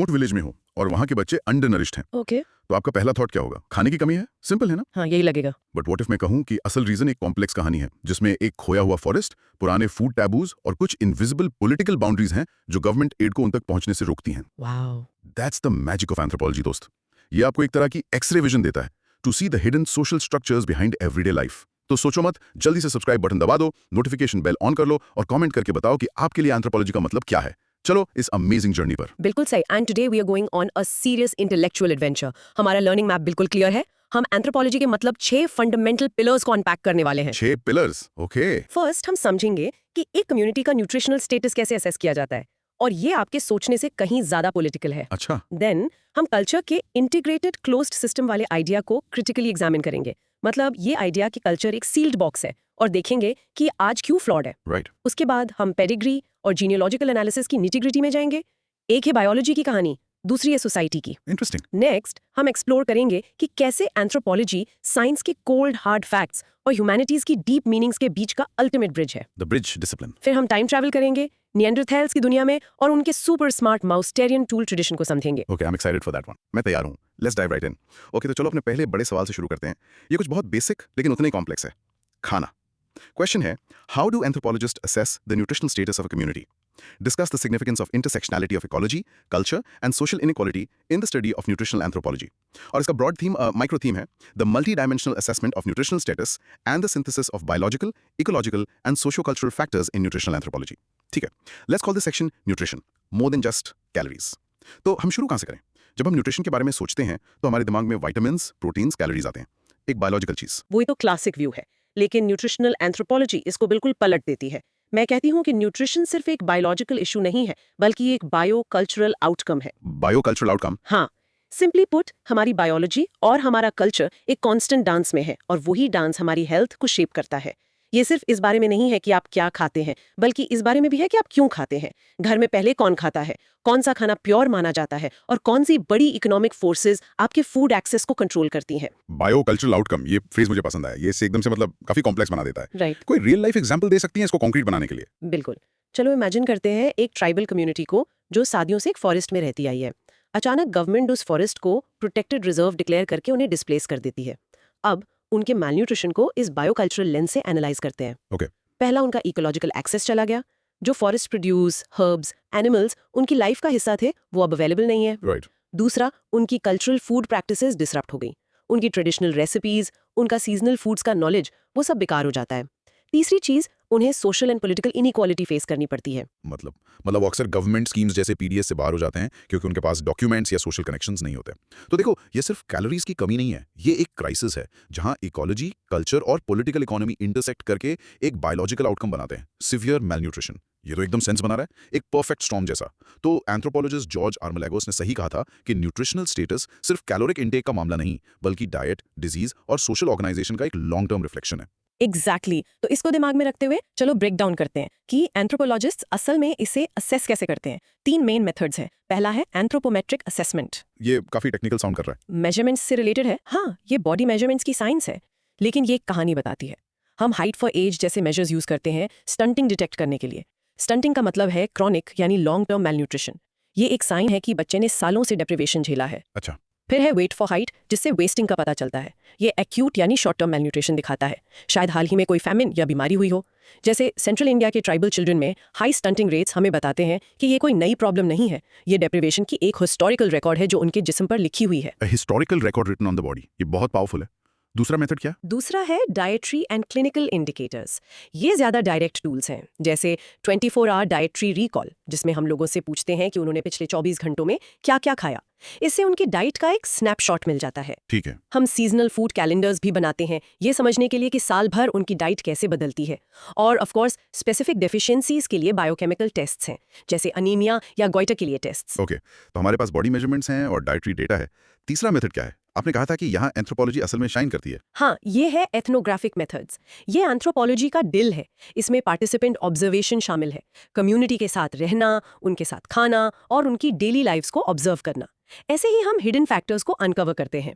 Remote village में हो और वहाँ के बच्चे अंडर नरिश्ड हैं, ओके तो आपका पहला थॉट क्या होगा? खाने की कमी है? सिंपल है ना? हाँ यही लगेगा। बट व्हाट इफ मैं कहूँ कि असल रीजन एक कॉम्प्लेक्स कहानी है, जिसमें एक खोया हुआ फॉरेस्ट, पुराने फूड टैबूज और कुछ इनविजिबल पॉलिटिकल बाउंड्रीज हैं जो गवर्नमेंट एड को उन तक पहुंचने से रोकती हैं। Wow. That's the magic of anthropology दोस्त। ये आपको एक तरह की एक्सरे विजन देता है to see the hidden social structures behind everyday life. तो सोचो मत, जल्दी से सब्सक्राइब बटन दबा दो, नोटिफिकेशन बेल ऑन कर लो और कमेंट करके बताओ कि आपके लिए एंथ्रोपोलॉजी का मतलब क्या है। चलो इस अमेजिंग जर्नी पर। बिल्कुल सही। And today we are going on a serious intellectual adventure. हमारा लर्निंग मैप बिल्कुल क्लियर है। हम एंथ्रोपोलॉजी के मतलब 6 फंडामेंटल पिलर्स को अनपैक करने वाले हैं। 6 पिलर्स, ओके। फर्स्ट हम समझेंगे कि एक कम्युनिटी का न्यूट्रिशनल स्टेटस कैसे असेस किया जाता है, और ये आपके सोचने से कहीं ज्यादा पॉलिटिकल है। अच्छा। देन हम कल्चर के इंटीग्रेटेड क्लोज्ड सिस्टम वाले आइडिया को क्रिटिकली एग्जामिन करेंगे। मतलब ये आइडिया कि कल्चर एक सील्ड बॉक्स है, और देखेंगे कि आज क्यों फ्लॉड है। राइट। उसके बाद हम पेडिग्री और जीनियोलॉजिकल एनालिसिस की निटी-ग्रिटी में जाएंगे। एक है बायोलॉजी की कहानी, दूसरी है सोसाइटी की। इंटरेस्टिंग। नेक्स्ट हम एक्सप्लोर करेंगे कि कैसे एंथ्रोपोलॉजी साइंस के कोल्ड हार्ड फैक्ट्स और ह्यूमैनिटीज की डीप मीनिंग्स के बीच का अल्टीमेट ब्रिज है। The bridge discipline. फिर हम टाइम ट्रैवल करेंगे निएंडरथैल्स की दुनिया में और उनके सुपर स्मार्ट माउस्टेरियन टूल ट्रेडिशन को समझेंगे। Okay, I am excited for that one. मैं तैयार हूँ। Let's dive right in. Okay, तो चलो अपने पहले बड़े सवाल से शुरू करते हैं। ये कुछ बहुत बेसिक लेकिन उतने ही कॉम्प्लेक्स है। खाना। क्वेश्चन है, how do anthropologist assess the nutritional status of a community? Discuss the significance of intersectionality of ecology, culture, and social inequality in the study of nutritional anthropology. और इसका broad theme, micro theme है, the multi-dimensional assessment of nutritional status and the synthesis of biological, ecological, and socio-cultural factors in nutritional anthropology. ठीक है, let's call this section nutrition, more than just calories. तो हम शुरू कहाँ से करें? जब हम न्यूट्रिशन के बारे में सोचते हैं तो हमारे दिमाग में vitamins, proteins, calories आते हैं, एक बायोलॉजिकल चीज। वही तो क्लासिक व्यू है, लेकिन न्यूट्रिशनल एंथ्रोपोलॉजी इसको बिल्कुल पलट देती है। मैं कहती हूँ कि न्यूट्रिशन सिर्फ एक बायोलॉजिकल इशू नहीं है, बल्कि एक बायो कल्चरल आउटकम है। Biocultural outcome. हाँ, सिंपली पुट हमारी बायोलॉजी और हमारा कल्चर एक कांस्टेंट डांस में है, और वही डांस हमारी हेल्थ को शेप करता है। ये सिर्फ इस बारे में नहीं है कि आप क्या खाते हैं, बल्कि इस बारे में भी है कि आप क्यों खाते हैं, घर में पहले कौन खाता है, कौन सा खाना प्योर माना जाता है, और कौन सी बड़ी इकोनॉमिक फोर्सेस आपके फूड एक्सेस को कंट्रोल करती हैं। बायोकल्चरल आउटकम, ये फ्रेज मुझे पसंद आया। ये इससे एकदम से मतलब काफी कॉम्प्लेक्स बना देता है। राइट। कोई रियल लाइफ एग्जांपल दे सकती हैं इसको कॉन्क्रीट बनाने के लिए? बिल्कुल। चलो इमेजिन करते हैं एक ट्राइबल कम्युनिटी को जो सदियों से एक फॉरेस्ट में रहती आई है। अचानक गवर्नमेंट उस फॉरेस्ट को प्रोटेक्टेड रिजर्व डिक्लेयर करके उन्हें डिस्प्लेस कर देती है। अब उनके मैलन्यूट्रिशन को इस बायोकल्चरल लेंस से एनालाइज करते हैं। ओके। पहला उनका इकोलॉजिकल एक्सेस चला गया। जो फॉरेस्ट प्रोड्यूस हर्ब्स एनिमल्स उनकी लाइफ का हिस्सा थे, वो अब अवेलेबल नहीं है। राइट। दूसरा, उनकी कल्चरल फूड प्रैक्टिसेस डिसरप्ट हो गई। उनकी ट्रेडिशनल रेसिपीज, उनका सीजनल फूड्स का नॉलेज, वो सब बेकार हो जाता है। तीसरी चीज, उन्हें social and political inequality face करनी पड़ती है। मतलब अक्सर गवर्नमेंट स्कीम्स जैसे पीडीएस से बाहर हो जाते हैं क्योंकि उनके पास डॉक्यूमेंट्स या सोशल कनेक्शंस नहीं होते। तो देखो, ये सिर्फ कैलोरीज की कमी नहीं है, ये एक क्राइसिस है जहां इकोलॉजी, कल्चर और पॉलिटिकल इकोनॉमी इंटरसेक्ट करके एक बायोलॉजिकल आउटकम बनाते हैं, सिवियर मैलन्यूट्रिशन। ये तो एकदम सेंस बना रहा है, एक परफेक्ट स्टॉर्म जैसा। तो एंथ्रोपोलॉजिस्ट जॉर्ज आर्मलेगोस ने सही कहा था कि न्यूट्रिशनल स्टेटस सिर्फ कैलोरिक इंटेक का मामला नहीं, बल्कि डाइट, डिजीज और सोशल ऑर्गेनाइजेशन का एक लॉन्ग टर्म रिफ्लेक्शन है। एग्जैक्टली। तो इसको दिमाग में रखते हुए चलो ब्रेक डाउन करते हैं कि एंथ्रोपोलॉजिस्ट असल में इसे असेस कैसे करते हैं। 3 मेन मेथड्स हैं। पहला है एंथ्रोपोमेट्रिक असेसमेंट। ये काफी टेक्निकल साउंड कर रहा है। मेजरमेंट्स से रिलेटेड है। हाँ, ये बॉडी मेजरमेंट्स की साइंस है, लेकिन ये एक कहानी बताती है। हम हाइट फॉर एज जैसे मेजर्स यूज करते हैं स्टंटिंग डिटेक्ट करने के लिए। स्टंटिंग का मतलब है क्रॉनिक यानी लॉन्ग टर्म मैलन्यूट्रिशन। ये एक साइन है कि बच्चे ने सालों से डिप्रिवेशन झेला है। अच्छा। फिर है वेट फॉर हाइट, जिससे वेस्टिंग का पता चलता है। ये एक्यूट यानी शॉर्ट टर्म मैलन्यूट्रिशन दिखाता है, शायद हाल ही में कोई फैमिन या बीमारी हुई हो। जैसे सेंट्रल इंडिया के ट्राइबल चिल्ड्रन में हाई स्टंटिंग रेट्स हमें बताते हैं कि ये कोई नई प्रॉब्लम नहीं है, ये डिप्रिवेशन की एक हिस्टोरिकल रिकॉर्ड है जो उनके जिस्म पर लिखी हुई है। Historical record written on the body, ये बहुत पावरफुल है। दूसरा मेथड क्या? दूसरा है डाइटरी एंड क्लिनिकल इंडिकेटर्स। ये ज्यादा डायरेक्ट टूल्स हैं, जैसे 24 आवर डाइटरी रिकॉल, जिसमें हम लोगों से पूछते हैं कि उन्होंने पिछले 24 घंटों में क्या क्या खाया। इससे उनकी डाइट का एक स्नैपशॉट मिल जाता है। ठीक है। हम सीजनल फूड कैलेंडर्स भी बनाते हैं, ये समझने के लिए कि साल भर उनकी डाइट कैसे बदलती है। और ऑफ कोर्स स्पेसिफिक डेफिशिएंसीज के लिए बायोकेमिकल टेस्ट्स हैं, जैसे अनीमिया या गोइटर के लिए टेस्ट्स। ओके, तो हमारे पास बॉडी मेजरमेंट्स हैं और डाइटरी डेटा है। तीसरा मेथड क्या है? आपने कहा था कि यहाँ एंथ्रोपोलॉजी असल में शाइन करती है। हाँ, ये है एथनोग्राफिक मेथड्स। ये एंथ्रोपोलॉजी का दिल है। इसमें पार्टिसिपेंट ऑब्जर्वेशन शामिल है, कम्युनिटी के साथ रहना, उनके साथ खाना और उनकी डेली लाइफ्स को ऑब्जर्व करना। ऐसे ही हम हिडन फैक्टर्स को अनकवर करते हैं।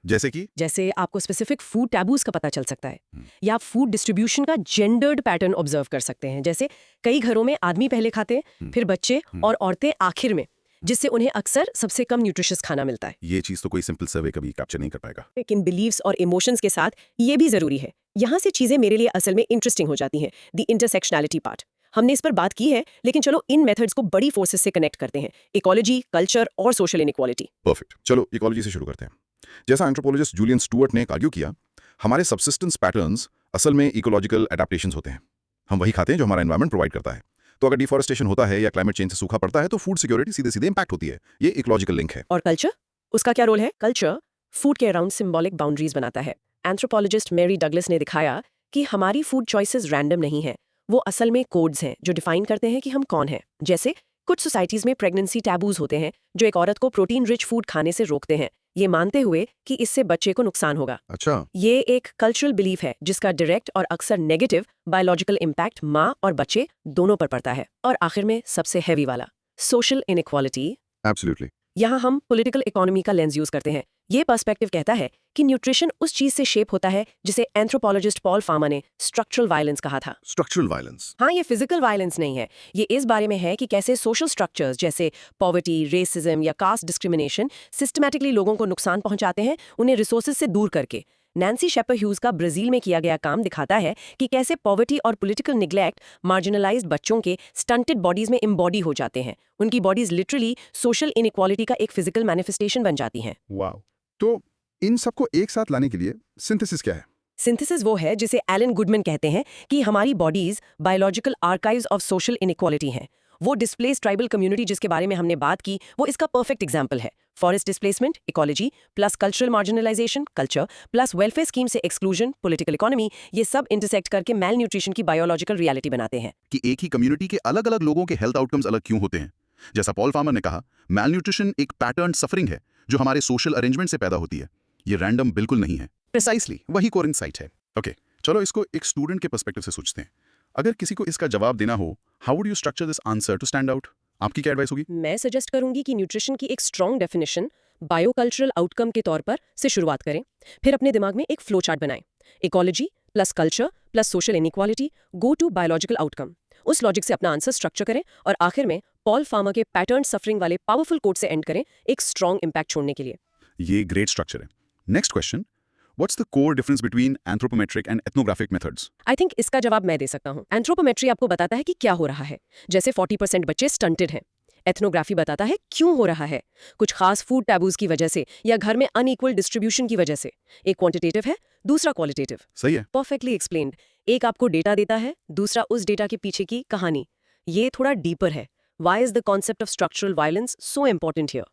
जैसे आपको स्पेसिफिक फूड टैबूज का पता चल सकता है, या फूड डिस्ट्रीब्यूशन का जेंडर्ड पैटर्न ऑब्जर्व कर सकते हैं। जैसे कई घरों में आदमी पहले खाते हैं, फिर बच्चे और औरतें आखिर में। जिससे उन्हें अक्सर सबसे कम न्यूट्रिशियस खाना मिलता है। ये चीज तो कोई सिंपल सर्वे कभी कैप्चर नहीं कर पाएगा। लेकिन बिलीव्स और इमोशंस के साथ ये भी जरूरी है। यहाँ से चीजें मेरे लिए असल में इंटरेस्टिंग हो जाती हैं। द इंटरसेक्शनैलिटी पार्ट हमने इस पर बात की है, लेकिन चलो इन मेथड्स को बड़ी फोर्सेस से कनेक्ट करते हैं, इकोलॉजी, कल्चर और सोशल इनइक्वालिटी। परफेक्ट, चलो इकोलॉजी से शुरू करते हैं। जैसा एंथ्रोपोलॉजिस्ट जूलियन स्टुअर्ट ने आर्ग्यू किया, हमारे सबसिस्टेंस पैटर्न्स असल में इकोलॉजिकल एडेप्टेशंस होते हैं। हम वही खाते हैं जो हमारा एनवायरनमेंट प्रोवाइड करता है। तो अगर डिफॉरेस्टेशन होता है या क्लाइमेट चेंज से सूखा पड़ता है तो फूड सिक्योरिटी सीधे सीधे इंपैक्ट होती है। ये इकोलॉजिकल लिंक है। और कल्चर, उसका क्या रोल है? कल्चर फूड के अराउंड सिंबॉलिक बाउंड्रीज बनाता है। एंथ्रोपोलॉजिस्ट मैरी डगलस ने दिखाया कि हमारी फूड चॉइसेस रैंडम नहीं है, वो असल में कोड्स हैं जो डिफाइन करते हैं कि हम कौन हैं। जैसे कुछ सोसाइटीज में प्रेगनेंसी टैबूज होते हैं जो एक औरत को प्रोटीन रिच फूड खाने से रोकते हैं, ये मानते हुए कि इससे बच्चे को नुकसान होगा। अच्छा, ये एक कल्चरल बिलीफ है जिसका डायरेक्ट और अक्सर नेगेटिव बायोलॉजिकल इम्पैक्ट माँ और बच्चे दोनों पर पड़ता है। और आखिर में सबसे हैवी वाला, सोशल इनइक्वालिटी। एब्सोल्युटली। यहाँ हम पॉलिटिकल इकोनॉमी का लेंस यूज करते हैं। ये पर्सपेक्टिव कहता है कि न्यूट्रिशन उस चीज से शेप होता है जिसे एंथ्रोपोलॉजिस्ट पॉल फार्मर ने स्ट्रक्चरल वायलेंस कहा था। Structural violence. हाँ, ये फिजिकल वायलेंस नहीं है, ये इस बारे में है कि कैसे सोशल स्ट्रक्चर्स जैसे पॉवर्टी, रेसिज्म या कास्ट डिस्क्रिमिनेशन सिस्टमैटिकली लोगों को नुकसान पहुंचाते हैं, उन्हें रिसोर्सेज से दूर करके। नैन्सी शेपर ह्यूज का ब्राजील में किया गया काम दिखाता है कि कैसे पॉवर्टी और पॉलिटिकल निग्लेक्ट मार्जिनलाइज्ड बच्चों के स्टंटेड बॉडीज में इम्बॉडी हो जाते हैं। उनकी बॉडीज लिटरली सोशल इनइक्वालिटी का एक फिजिकल मैनिफेस्टेशन बन जाती हैं। वाओ, तो इन सबको एक साथ लाने के लिए सिंथेसिस क्या है? सिंथेसिस वो है जिसे एलन गुडमैन कहते हैं कि हमारी bodies biological archives of social inequality हैं। वो डिस्प्लेस्ड ट्राइबल कम्युनिटी जिसके बारे में हमने बात की, वो इसका परफेक्ट एग्जाम्पल है। Forest displacement, ecology plus cultural marginalisation, culture plus welfare scheme से एक्सक्लूजन, पॉलिटिकल इकोनॉमी, ये सब इंटरसेक्ट करके मैल न्यूट्रिशन की बायोलॉजिकल रियलिटी बनाते हैं। कि एक ही कम्युनिटी के अलग अलग लोगों के हेल्थ आउटकम्स अलग क्यों होते हैं। जैसा पॉल फार्मर ने कहा, मैलन्यूट्रिशन एक पैटर्न सफरिंग है जो हमारे सोशल अरेंजमेंट से पैदा होती है। ये रैंडम बिल्कुल नहीं है। प्रिसाइसली वही कोर इनसाइट है। ओके, चलो इसको एक स्टूडेंट के पर्सपेक्टिव से सोचते हैं। अगर किसी को इसका जवाब देना हो, how would you structure this answer to stand out? आपकी क्या एडवाइस होगी? मैं सजेस्ट करूंगी कि न्यूट्रिशन की एक स्ट्रॉन्ग डेफिनेशन बायोकल्चरल आउटकम के तौर पर से शुरुआत करें। फिर अपने दिमाग में एक फ्लो चार्ट बनाएं। Ecology plus culture plus social inequality go to biological outcome. उस लॉजिक से अपना आंसर स्ट्रक्चर करें और आखिर में पॉल फार्मर के पैटर्न सफरिंग वाले पावरफुल कोट से एंड करें, एक स्ट्रॉन्ग इम्पैक्ट छोड़ने के लिए। ये ग्रेट स्ट्रक्चर है। Next question, what's the core difference between anthropometric and ethnographic methods? I think इसका जवाब मैं दे सकता हूँ। एंथ्रोपोमेट्री आपको बताता है कि क्या हो रहा है, जैसे 40% बच्चे स्टंटेड हैं। एथनोग्राफी बताता है क्यों हो रहा है, कुछ खास फूड टैबूज की वजह से या घर में अनइक्वल डिस्ट्रीब्यूशन की वजह से। एक क्वांटिटेटिव है, दूसरा क्वालिटेटिव। सही है। Perfectly explained. एक आपको डेटा देता है, दूसरा उस डेटा के पीछे की कहानी। ये थोड़ा डीपर है। Why is the concept of structural violence so important here?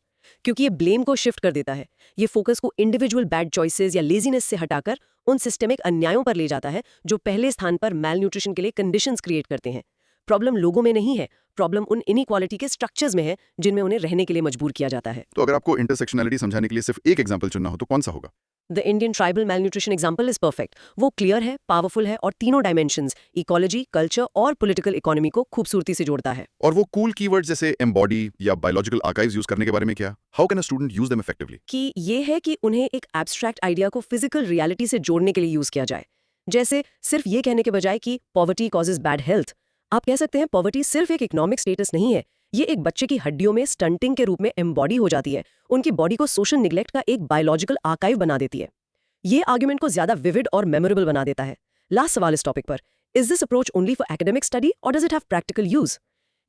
क्योंकि ये ब्लेम को शिफ्ट कर देता है। ये फोकस को इंडिविजुअल बैड चॉइसेस या लेजीनेस से हटाकर उन सिस्टेमिक अन्यायों पर ले जाता है जो पहले स्थान पर मैल न्यूट्रिशन के लिए कंडीशंस क्रिएट करते हैं। प्रॉब्लम लोगों में नहीं है, प्रॉब्लम उन इनइक्वालिटी के स्ट्रक्चर्स में है जिनमें उन्हें रहने के लिए मजबूर किया जाता है। तो अगर आपको इंटरसेक्शनैलिटी समझाने के लिए सिर्फ एक एग्जांपल चुनना हो तो कौन सा होगा? The Indian tribal malnutrition example is perfect. वो क्लियर है, पावरफुल है और तीनों डायमेंशंस इकोलॉजी, कल्चर और पॉलिटिकल इकोनॉमी को खूबसूरती से जोड़ता है। और वो कूल कीवर्ड जैसे एम्बॉडी या बायोलॉजिकल आर्काइव्स यूज करने के बारे में क्या? How can a student use them effectively? कि ये है कि उन्हें एक एब्स्ट्रैक्ट आइडिया को फिजिकल रियलिटी से जोड़ने के लिए यूज किया जाए। जैसे सिर्फ ये कहने के बजाय कि पॉवर्टी कॉजेज बैड हेल्थ, आप कह सकते हैं पॉवर्टी सिर्फ एक इकोनॉमिक स्टेटस नहीं है, ये एक बच्चे की हड्डियों में स्टंटिंग के रूप में एम्बॉडी हो जाती है, उनकी बॉडी को सोशल निग्लेक्ट का एक बायोलॉजिकल आर्काइव बना देती है। ये आर्ग्यूमेंट को ज्यादा विविड और मेमोरेबल बना देता है। लास्ट सवाल इस टॉपिक पर, is this approach only for academic study और does it have practical use?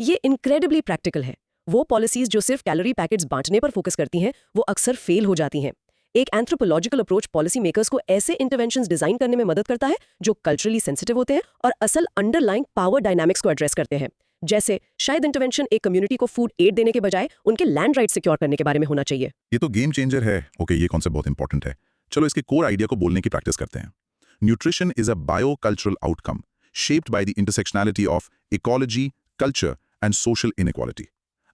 ये इनक्रेडिबली प्रैक्टिकल है। वो पॉलिसीज जो सिर्फ कैलोरी पैकेट्स बांटने पर फोकस करती हैं, वो अक्सर फेल हो जाती हैं। एक एंथ्रोपोलॉजिकल अप्रोच पॉलिसी मेकर्स को ऐसे इंटरवेंशंस डिजाइन करने में मदद करता है जो कल्चरली सेंसिटिव होते हैं और असल अंडरलाइंग पावर डायनामिक्स को एड्रेस करते हैं। जैसे शायद इंटरवेंशन एक कम्युनिटी को फूड एड देने के बजाय उनके लैंड राइट सिक्योर करने के बारे में होना चाहिए। ये तो गेम चेंजर है। ओके, ये कॉन्सेप्ट बहुत इंपॉर्टेंट है। चलो इसके कोर आइडिया को बोलने की प्रैक्टिस करते हैं। Nutrition is a biocultural outcome shaped by the intersectionality of ecology, culture and social inequality.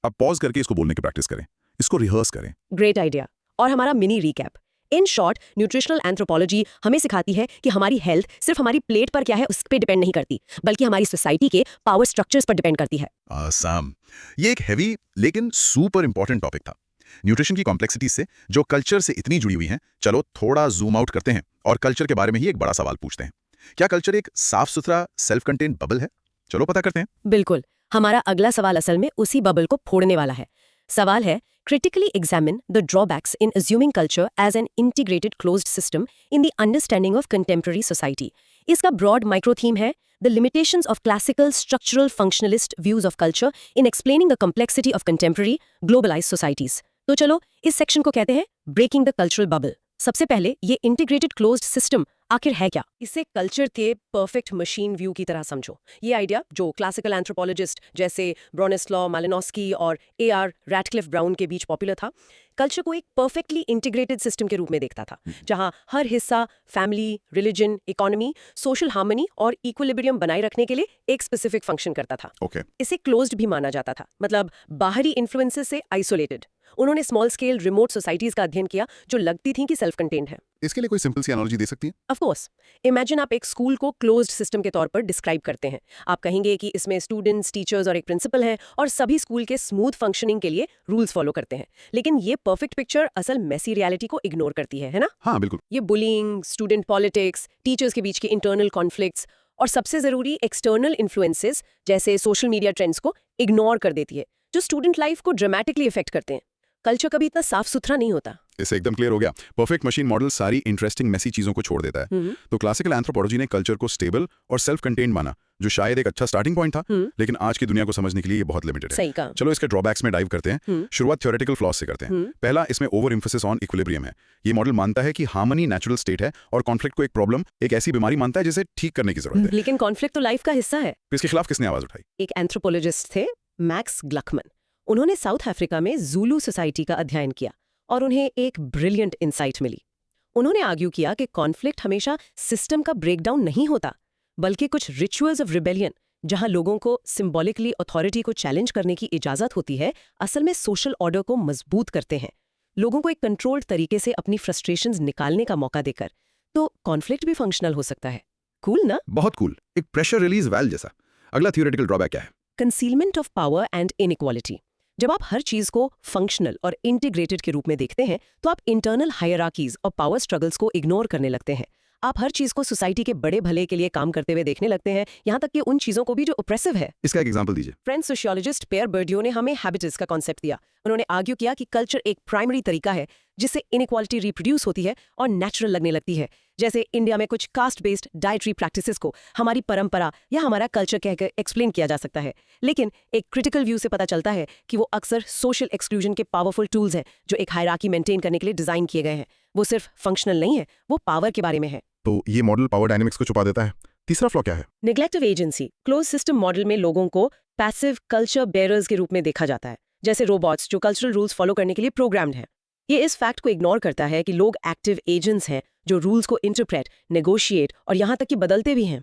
अब पॉज करके इसको बोलने की प्रैक्टिस करें, इसको रिहर्स करें। Great idea. और हमारा mini recap. In short, nutritional anthropology हमें सिखाती है कि हमारी हेल्थ सिर्फ हमारी प्लेट पर क्या है उस पर डिपेंड नहीं करती, बल्कि हमारी सोसाइटी के पावर स्ट्रक्चर्स पर डिपेंड करती है। आसाम। ये एक हैवी लेकिन सुपर इंपॉर्टेंट टॉपिक था। न्यूट्रिशन की कॉम्प्लेक्सिटी से जो कल्चर से इतनी जुड़ी हुई हैं, चलो थोड़ा जूम आउट करते हैं और कल्चर के बारे में ही एक बड़ा सवाल पूछते हैं। क्या कल्चर एक साफ सुथरा सेल्फ कंटेन्ड बबल है? चलो पता करते हैं। बिल्कुल। हमारा अगला सवाल असल में उसी बबल को फोड़ने वाला है। सवाल है, critically examine the drawbacks in assuming culture as an integrated closed system in the understanding of contemporary society. इसका broad micro theme है the limitations of classical structural functionalist views of culture in explaining the complexity of contemporary globalized societies. तो चलो इस section को कहते हैं breaking the cultural bubble. सबसे पहले ये इंटीग्रेटेड क्लोज्ड सिस्टम आखिर है क्या? इसे कल्चर के परफेक्ट मशीन व्यू की तरह समझो। ये आइडिया जो क्लासिकल एंथ्रोपोलॉजिस्ट जैसे ब्रोनिस्लॉ मालिनोस्की और A.R. रैटक्लिफ ब्राउन के बीच पॉपुलर था, कल्चर को एक परफेक्टली इंटीग्रेटेड सिस्टम के रूप में देखता था, जहां हर हिस्सा family, religion, economy, social harmony और इक्विलिब्रियम बनाए रखने के लिए एक स्पेसिफिक फंक्शन करता था। इसे क्लोज्ड भी माना जाता था, मतलब बाहरी इन्फ्लुएंसेस से आइसोलेटेड। उन्होंने स्मॉल स्केल रिमोट सोसाइटीज का अध्ययन किया जो लगती थी कि सेल्फ कंटेन्ड है। इसके लिए कोई सिंपल सी एनालॉजी दे सकती है? ऑफ कोर्स, इमेजिन आप एक स्कूल को क्लोज्ड सिस्टम के तौर पर डिस्क्राइब करते हैं। आप कहेंगे कि इसमें स्टूडेंट्स, टीचर्स और एक प्रिंसिपल है और सभी स्कूल के स्मूथ फंक्शनिंग के लिए रूल्स फॉलो करते हैं। लेकिन ये परफेक्ट पिक्चर असल मेसी रियलिटी को इग्नोर करती है ना? हाँ बिल्कुल। ये बुलिंग, स्टूडेंट पॉलिटिक्स, टीचर्स के बीच के इंटरनल कॉन्फ्लिक्ट्स और सबसे जरूरी एक्सटर्नल इन्फ्लुएंसेस जैसे सोशल मीडिया ट्रेंड्स को इग्नोर कर देती है, जो स्टूडेंट लाइफ को ड्रामेटिकली इफेक्ट करते हैं। कल्चर कभी इतना साफ सुथरा नहीं होता। इससे एकदम क्लियर हो गया। परफेक्ट मशीन मॉडल सारी इंटरेस्टिंग मेसी चीजों को छोड़ देता है। तो क्लासिकल एंथ्रोपोलॉजी ने कल्चर को स्टेबल और सेल्फ कंटेन्ड माना, जो शायद एक अच्छा स्टार्टिंग पॉइंट था, लेकिन आज की दुनिया को समझने के लिए ये बहुत लिमिटेड है। सही कहा। चलो इसके ड्रॉबैक्स में डाइव करते हैं। शुरुआत थ्योरेटिकल फ्लॉज से करते हैं। पहला, इसमें ओवर एम्फेसिस ऑन इक्विलिब्रियम है। ये मॉडल मानता है कि हार्मनी नेचुरल स्टेट है और कॉन्फ्लिक्ट को एक प्रॉब्लम, एक ऐसी बीमारी मानता है जिसे ठीक करने की जरूरत है। लेकिन कॉन्फ्लिक्ट तो लाइफ का हिस्सा है। इसके खिलाफ किसने आवाज उठाई? एक एंथ्रोपोलॉजिस्ट थे, मैक्स ग्लकमन। उन्होंने साउथ अफ्रीका में ज़ूलू सोसाइटी का अध्ययन किया और उन्हें एक ब्रिलियंट इंसाइट मिली। उन्होंने आर्ग्यू किया कि कॉन्फ्लिक्ट हमेशा सिस्टम का ब्रेकडाउन नहीं होता, बल्कि कुछ रिचुअल्स ऑफ रिबेलियन, जहां लोगों को सिंबॉलिकली अथॉरिटी को चैलेंज करने की इजाजत होती है, असल में सोशल ऑर्डर को मजबूत करते हैं, लोगों को एक कंट्रोल्ड तरीके से अपनी फ्रस्ट्रेशंस निकालने का मौका देकर। तो कॉन्फ्लिक्ट भी फंक्शनल हो सकता है। कूल ना? बहुत कूल, एक प्रेशर रिलीज वाल्व जैसा। अगला थियोरेटिकल ड्रॉबैक क्या है? Concealment of power and inequality. जब आप हर चीज को फंक्शनल और इंटीग्रेटेड के रूप में देखते हैं, तो आप इंटरनल हायरार्कीज और पावर स्ट्रगल्स को इग्नोर करने लगते हैं। आप हर चीज को सोसाइटी के बड़े भले के लिए काम करते हुए देखने लगते हैं, यहाँ तक कि उन चीजों को भी जो ऑप्रेसिव है। इसका एक एग्जांपल दीजिए। फ्रेंच सोशियोलॉजिस्ट पियर बर्डियो ने हमें हैबिटस का कॉन्सेप्ट दिया। उन्होंने आर्ग्यू किया कि कल्चर एक प्राइमरी तरीका है जिससे इनइक्वालिटी रिप्रोड्यूस होती है और नेचुरल लगने लगती है। जैसे इंडिया में कुछ कास्ट बेस्ड डाइटरी प्रैक्टिसेस को हमारी परंपरा या हमारा कल्चर कहकर एक्सप्लेन किया जा सकता है, लेकिन एक क्रिटिकल व्यू से पता चलता है कि वो अक्सर सोशल एक्सक्लूजन के पावरफुल टूल्स हैं जो एक हायरार्की मेंटेन करने के लिए डिजाइन किए गए हैं। वो सिर्फ फंक्शनल नहीं है, वो पावर के बारे में है। तो ये मॉडल पावर डायनेमिक्स को छुपा देता है। तीसरा फ्लॉ क्या है? Neglect of agency. Close system model में लोगों को पैसिव कल्चर बेयरर्स के रूप में देखा जाता है, जैसे रोबोट्स जो कल्चरल रूल्स फॉलो करने के लिए प्रोग्राम्ड हैं। ये इस फैक्ट को इग्नोर करता है कि लोग एक्टिव एजेंट्स हैं जो रूल्स को इंटरप्रेट, नेगोशिएट और यहाँ तक कि बदलते भी हैं।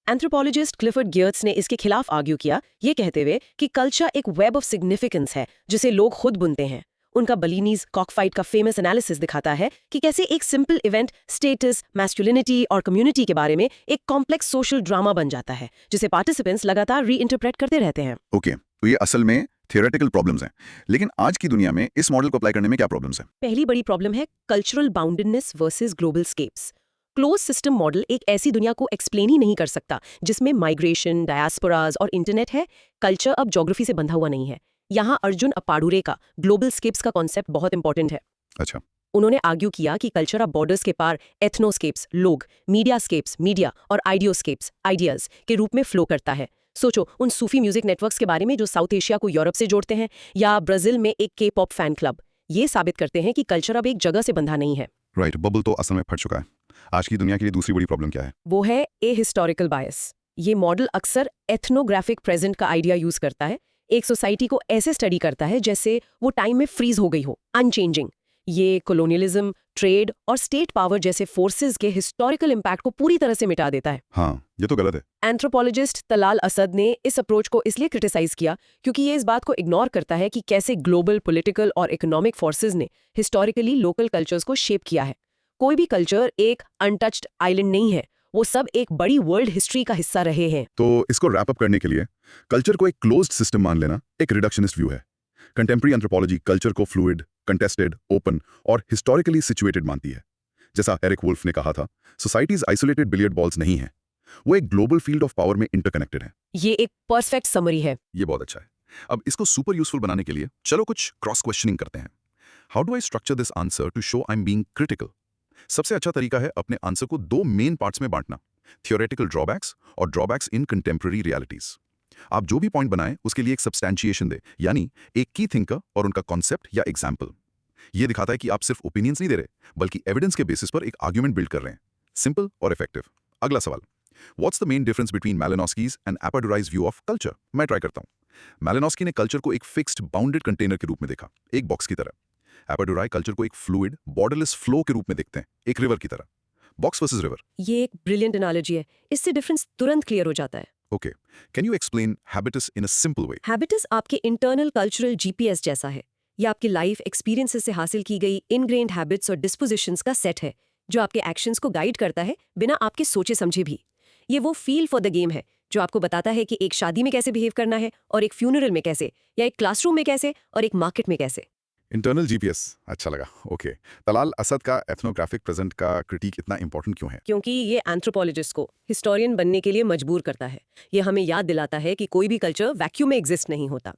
एंथ्रोपोलॉजिस्ट क्लिफर्ड गियर्ट्स ने इसके खिलाफ आर्ग्यू किया, ये कहते हुए कि कल्चर एक वेब ऑफ सिग्निफिकेंस है जिसे लोग खुद बुनते हैं। उनका बलीनीज कॉकफाइट का फेमस एनालिसिस दिखाता है कि कैसे एक सिंपल इवेंट स्टेटस, मैस्कुलिनिटी और कम्युनिटी के बारे में एक कॉम्प्लेक्स सोशल ड्रामा बन जाता है, जिसे पार्टिसिपेंट्स लगातार रीइंटरप्रेट करते रहते हैं। ओके, तो ये असल में थियोरेटिकल प्रॉब्लम्स हैं, लेकिन आज की दुनिया में इस मॉडल को अप्लाई करने में क्या प्रॉब्लम्स हैं? पहली बड़ी प्रॉब्लम है cultural boundedness versus global scapes. Close system model एक ऐसी दुनिया को एक्सप्लेन ही नहीं कर सकता जिसमें माइग्रेशन, डायस्पोराज और इंटरनेट है। कल्चर अब ज्योग्राफी से बंधा हुआ नहीं है। यहाँ अर्जुन अपाडुरे का ग्लोबल स्केप्स का कॉन्सेप्ट बहुत इंपॉर्टेंट है। अच्छा। उन्होंने आर्ग्यू किया कि कल्चर अब बॉर्डर्स के पार एथनोस्केप्स लोग, मीडियास्केप्स मीडिया और आइडियोस्केप्स आइडियाज के रूप में फ्लो करता है। सोचो उन सूफी म्यूजिक नेटवर्क्स के बारे में जो साउथ एशिया को यूरोप से जोड़ते हैं, या ब्राजील में एक के पॉप फैन क्लब। ये साबित करते हैं कि कल्चर अब एक जगह से बंधा नहीं है। राइट, बबल तो असल में फट चुका है। आज की दुनिया के लिए दूसरी बड़ी प्रॉब्लम क्या है? वो है ए हिस्टोरिकल बायस। ये मॉडल अक्सर एथनोग्राफिक प्रेजेंट का आइडिया यूज करता है। एक सोसाइटी को ऐसे स्टडी करता है जैसे वो टाइम में फ्रीज हो गई हो, अनचेंजिंग। ये कोलोनियलिज्म, ट्रेड और स्टेट पावर जैसे फोर्सेस के हिस्टोरिकल इम्पैक्ट को पूरी तरह से मिटा देता है। हाँ, ये तो गलत है। एंथ्रोपोलॉजिस्ट तलाल असद ने इस अप्रोच को इसलिए क्रिटिसाइज किया क्योंकि ये इस बात को इग्नोर करता है कि कैसे ग्लोबल पॉलिटिकल और इकोनॉमिक फोर्सेस ने हिस्टोरिकली लोकल कल्चर्स को शेप किया है। कोई भी कल्चर एक अनटच्ड आइलैंड नहीं है, वो सब एक बड़ी वर्ल्ड हिस्ट्री का हिस्सा रहे हैं। तो इसको रैप अप करने के लिए कल्चर को एक क्लोज्ड सिस्टम मान लेना एक रिडक्शनिस्ट व्यू है। कंटेम्प्रेरी एंथ्रोपोलॉजी कल्चर को फ्लूइड, कंटेस्टेड, ओपन और हिस्टोरिकली सिचुएटेड मानती है। जैसा एरिक वुल्फ ने कहा था, सोसाइटीज आइसोलेटेड बिलियर्ड बॉल्स नहीं है, वो एक ग्लोबल फील्ड ऑफ पावर में इंटरकनेक्टेड है। ये एक परफेक्ट समरी है। ये बहुत अच्छा है। अब इसको सुपर यूजफुल बनाने के लिए चलो कुछ क्रॉस क्वेश्चनिंग करते हैं। How do I structure this answer to show I am being critical? सबसे अच्छा तरीका है अपने आंसर को दो मेन पार्ट्स में बांटना, थियोरेटिकल ड्रॉबैक्स और ड्रॉबैक्स इन कंटेम्प्रेरी रियलिटीज। आप जो भी पॉइंट बनाएं उसके लिए एक सब्सटैंशिएशन दे, यानी एक की थिंकर और उनका कॉन्सेप्ट या एग्जाम्पल। ये दिखाता है कि आप सिर्फ ओपिनियंस नहीं दे रहे, बल्कि एविडेंस के बेसिस पर एक आर्ग्यूमेंट बिल्ड कर रहे हैं। सिंपल और इफेक्टिव। अगला सवाल, what's the main difference between Malinowski's and Appadurai's view of culture? मैं ट्राई करता हूं। मैलिनोस्की ने कल्चर को एक फिक्स्ड बाउंडेड कंटेनर के रूप में देखा, एक बॉक्स की तरह। एपाडुराई कल्चर को एक फ्लूइड बॉर्डरलेस फ्लो के रूप में देखते हैं, एक रिवर की तरह। Box versus river. ये एक ब्रिलियंट एनालॉजी है, इससे डिफरेंस तुरंत क्लियर हो जाता है। Okay, can you explain habitus in a simple way? Habitus आपके इंटरनल कल्चरल जीपीएस जैसा है। ये आपकी लाइफ एक्सपीरियंसेस से हासिल की गई इनग्रेन्ड हैबिट्स और डिस्पोजिशंस का सेट है, जो आपके एक्शंस को गाइड करता है बिना आपके सोचे समझे भी। ये वो फील फॉर द गेम है जो आपको बताता है कि एक शादी में कैसे बिहेव करना है और एक फ्यूनरल में कैसे, या एक क्लासरूम में कैसे और एक मार्केट में कैसे। इंटरनल जीपीएस, अच्छा लगा। ओके, तलाल असद का एथनोग्राफिक प्रेजेंट का क्रिटिक इतना इंपॉर्टेंट क्यों है? क्योंकि ये एंथ्रोपोलॉजिस्ट को हिस्टोरियन बनने के लिए मजबूर करता है। ये हमें याद दिलाता है कि कोई भी कल्चर वैक्यूम में एग्जिस्ट नहीं होता।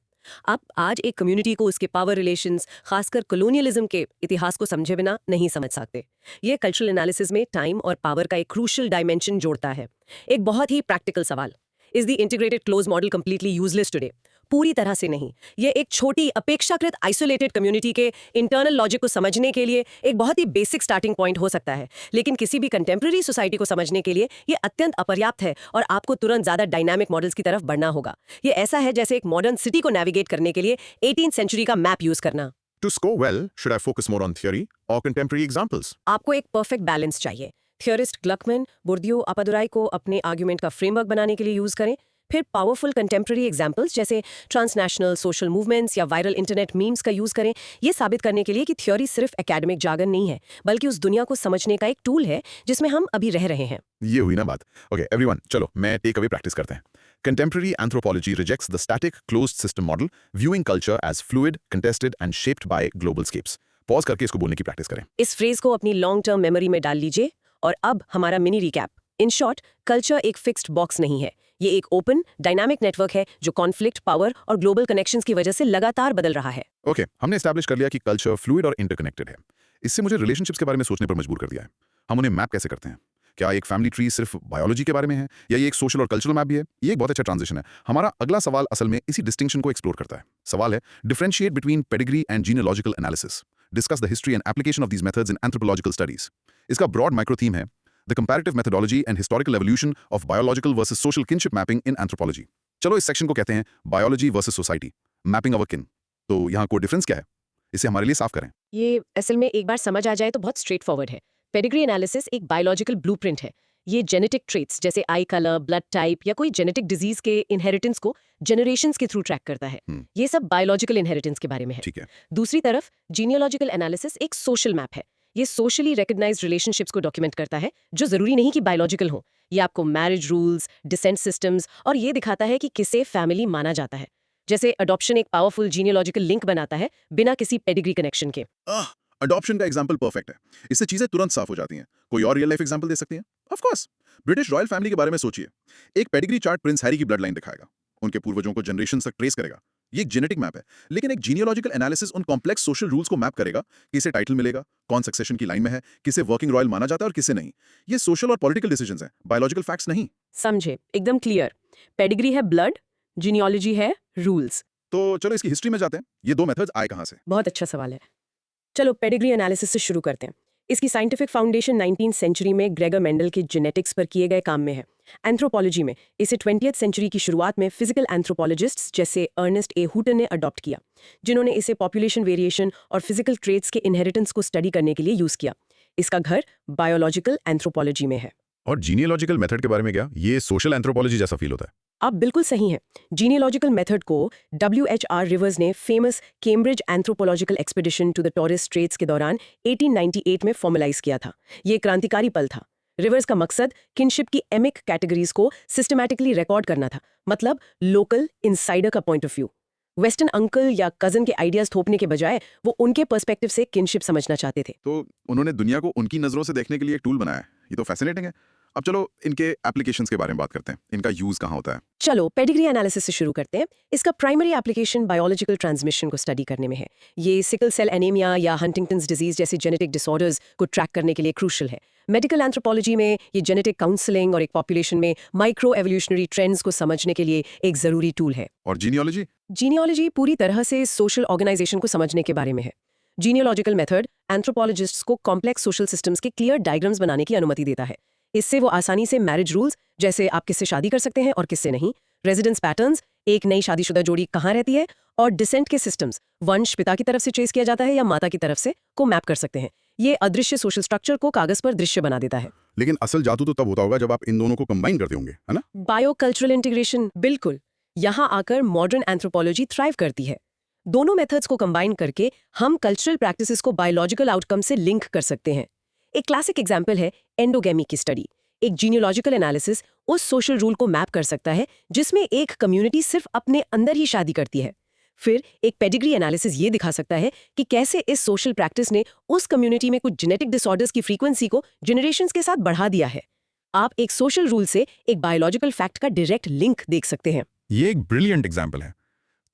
आप आज एक कम्युनिटी को उसके पावर रिलेशंस, खासकर कॉलोनियलिज्म के इतिहास को समझे बिना नहीं समझ सकते। ये कल्चरल एनालिसिस में टाइम और पावर का एक क्रूशियल डायमेंशन जोड़ता है। एक बहुत ही प्रैक्टिकल सवाल, is the integrated close model completely useless today? पूरी तरह से नहीं। ये एक छोटी अपेक्षाकृत आइसोलेटेड कम्युनिटी के इंटरनल लॉजिक को समझने के लिए एक बहुत ही बेसिक स्टार्टिंग पॉइंट हो सकता है, लेकिन किसी भी कंटेम्प्रेरी सोसाइटी को समझने के लिए ये अत्यंत अपर्याप्त है और आपको तुरंत ज्यादा डायनामिक मॉडल्स की तरफ बढ़ना होगा। ये ऐसा है जैसे एक मॉडर्न सिटी को नेविगेट करने के लिए 18th सेंचुरी का मैप यूज करना। To score well, should I focus more on theory or contemporary examples? आपको एक परफेक्ट बैलेंस चाहिए। थियोरिस्ट ग्लकमैन, बोर्दियो, अपादुराई को अपने आर्ग्यूमेंट का फ्रेमवर्क बनाने के लिए यूज करें। फिर पावरफुल कंटेम्प्रेरी एग्जाम्पल्स जैसे ट्रांसनेशनल सोशल मूवमेंट्स या वायरल इंटरनेट मीम्स का यूज करें, ये साबित करने के लिए कि थ्योरी सिर्फ एकेडमिक जार्गन नहीं है, बल्कि उस दुनिया को समझने का एक टूल है जिसमें हम अभी रह रहे हैं। ये हुई ना बात। ओके एवरीवन, चलो मैं टेक अवे प्रैक्टिस करते हैं। Contemporary anthropology rejects the static closed system model, viewing culture as fluid, contested and shaped by global scapes. Pause करके इसको बोलने की प्रैक्टिस करें। इस फ्रेज को अपनी लॉन्ग टर्म मेमोरी में डाल लीजिए। और अब हमारा mini recap. In short, culture एक फिक्स्ड बॉक्स नहीं है, ये एक ओपन डायनामिक नेटवर्क है जो कॉन्फ्लिक्ट, पावर और ग्लोबल कनेक्शंस की वजह से लगातार बदल रहा है। ओके, हमने एस्टैब्लिश कर लिया कि कल्चर फ्लूइड और इंटरकनेक्टेड है। इससे मुझे रिलेशनशिप्स के बारे में सोचने पर मजबूर कर दिया है। हम उन्हें मैप कैसे करते हैं? क्या एक फैमिली ट्री सिर्फ बायोलॉजी के बारे में है, या ये एक सोशल और कल्चरल मैप भी है? ये एक बहुत अच्छा ट्रांजिशन है। हमारा अगला सवाल असल में इसी डिस्टिंक्शन को एक्सप्लोर करता है। सवाल है, differentiate between pedigree and genealogical analysis, discuss the history and application of these methods in anthropological studies. इसका ब्रॉड माइक्रो थीम है the comparative methodology and historical evolution of biological versus social kinship mapping in anthropology. चलो इस section को कहते हैं biology versus society, mapping अवर किन। तो यहाँ कोई डिफरेंस क्या है, इसे हमारे लिए साफ करें। ये असल में एक बार समझ आ जाए तो बहुत स्ट्रेट फॉरवर्ड है। पेडिग्री एनालिसिस एक बायोलॉजिकल ब्लूप्रिंट है। ये जेनेटिक ट्रेट्स जैसे आई कलर, ब्लड टाइप या कोई जेनेटिक डिजीज के इनहेरिटेंस को जनरेशंस के थ्रू ट्रैक करता है। ये सब बायोलॉजिकल इनहेरिटेंस के बारे में है। ठीक है। दूसरी तरफ जीनियोलॉजिकल एनालिसिस एक सोशल मैप है। ये सोशली रिकॉग्नाइज्ड रिलेशनशिप्स को डॉक्यूमेंट करता है जो जरूरी नहीं कि बायोलॉजिकल हो। ये आपको मैरिज रूल्स, डिसेंट सिस्टम्स और ये दिखाता है कि किसे फैमिली माना जाता है। जैसे अडॉप्शन एक पावरफुल जीनियोलॉजिकल लिंक बनाता है बिना किसी पेडिग्री कनेक्शन के। अडॉप्शन का एग्जांपल परफेक्ट है। इससे चीजें तुरंत साफ हो जाती हैं। कोई और रियल लाइफ एग्जांपल दे सकती हैं? Of course, British royal family के बारे में सोचिए। एक पेडिग्री चार्ट प्रिंस हैरी की ब्लड लाइन दिखाएगा, उनके पूर्वजों को जनरेशन तक ट्रेस करेगा। ये एक जेनेटिक मैप है। लेकिन एक जीनियोलॉजिकल एनालिसिस उन कॉम्प्लेक्स सोशल रूल्स को मैप करेगा, किसे टाइटल मिलेगा, कौन सक्सेशन की लाइन में है, किसे वर्किंग रॉयल माना जाता है और किसे नहीं। ये सोशल और पॉलिटिकल डिसीजंस हैं, बायोलॉजिकल फैक्ट्स नहीं। समझे? एकदम क्लियर। पेडिग्री है ब्लड, जीनियोलॉजी है रूल्स। तो चलो इसकी हिस्ट्री में जाते हैं। ये दो मेथड्स आए कहां से? बहुत अच्छा सवाल है। चलो पेडिग्री एनालिसिस से शुरू करते हैं। इसकी साइंटिफिक फाउंडेशन 19th सेंचुरी में ग्रेगर मेंडल के जेनेटिक्स पर किए गए काम में है। एंथ्रोपोलॉजी में इसे 20th सेंचुरी की शुरुआत में फिजिकल एंथ्रोपोलॉजिस्ट्स जैसे अर्नेस्ट ए हूटन ने अडॉप्ट किया, जिन्होंने इसे पॉपुलेशन वेरिएशन और फिजिकल ट्रेट्स के इनहेरिटेंस को स्टडी करने के लिए यूज किया। इसका घर बायोलॉजिकल एंथ्रोपोलॉजी में है। और जीनियोलॉजिकल मेथड के बारे में क्या? ये सोशल एंथ्रोपोलॉजी जैसा फील होता है। आप बिल्कुल सही हैं। जीनियोलॉजिकल मेथड को WHR रिवर्स ने famous Cambridge anthropological expedition to the Torres Straits के दौरान 1898 में फॉर्मलाइज किया था। ये क्रांतिकारी पल था। रिवर्स का मकसद किनशिप की एमिक कैटेगरीज को सिस्टमैटिकली रिकॉर्ड करना था, मतलब लोकल इनसाइडर का point of view. Western uncle या कजन के आइडियाज थोपने के बजाय वो उनके पर्सपेक्टिव से किनशिप समझना चाहते थे। तो उन्होंने दुनिया को उनकी नजरों से देखने के लिए एक टूल बनाया है। ये तो फैसिनेटिंग है। अब चलो इनके एप्लीकेशंस के बारे में बात करते हैं, इनका यूज कहाँ होता है। चलो पेडिग्री एनालिसिस से शुरू करते हैं। इसका प्राइमरी एप्लीकेशन बायोलॉजिकल ट्रांसमिशन को स्टडी करने में है। ये सिकल सेल एनीमिया या हंटिंगटन्स डिजीज जैसे जेनेटिक डिसऑर्डर्स को ट्रैक करने के लिए क्रूशल है। मेडिकल एंथ्रोपोलॉजी में ये जेनेटिक काउंसलिंग और एक पॉपुलेशन में माइक्रो एवोल्यूशनरी ट्रेंड्स को समझने के लिए एक जरूरी टूल है। और जीनियोलॉजी? जीनियोलॉजी पूरी तरह से सोशल ऑर्गेनाइजेशन को समझने के बारे में है। जीनियोलॉजिकल मेथड एंथ्रोपोलॉजिस्ट्स को कॉम्प्लेक्स सोशल सिस्टम्स के क्लियर डायग्राम्स बनाने की अनुमति देता है। इससे वो आसानी से मैरिज रूल्स, जैसे आप किससे शादी कर सकते हैं और किससे नहीं, रेजिडेंस पैटर्न्स, एक नई शादीशुदा जोड़ी कहाँ रहती है, और डिसेंट के सिस्टम्स, वंश पिता की तरफ से ट्रेस किया जाता है या माता की तरफ से, को मैप कर सकते हैं। ये अदृश्य सोशल स्ट्रक्चर को कागज पर दृश्य बना देता है। लेकिन असल जादू तो तब होता होगा जब आप इन दोनों को कंबाइन करते होंगे, है ना? बायोकल्चरल इंटीग्रेशन, बिल्कुल। यहाँ आकर मॉडर्न एंथ्रोपोलॉजी थ्राइव करती है। दोनों मेथड्स को कंबाइन करके हम कल्चरल प्रैक्टिसेस को बायोलॉजिकल आउटकम से लिंक कर सकते हैं। एक क्लासिक एग्जाम्पल है एंडोगेमी की स्टडी। एक जीनियोलॉजिकल एनालिसिस उस सोशल रूल को मैप कर सकता है जिसमें एक कम्युनिटी सिर्फ अपने अंदर ही शादी करती है। फिर एक पेडिग्री एनालिसिस ये दिखा सकता है कि कैसे इस सोशल प्रैक्टिस ने उस कम्युनिटी में कुछ जेनेटिक डिसऑर्डर्स की फ्रीक्वेंसी को जनरेशंस के साथ बढ़ा दिया है। आप एक सोशल रूल से एक बायोलॉजिकल फैक्ट का डायरेक्ट लिंक देख सकते हैं। ये एक ब्रिलियंट एग्जाम्पल है।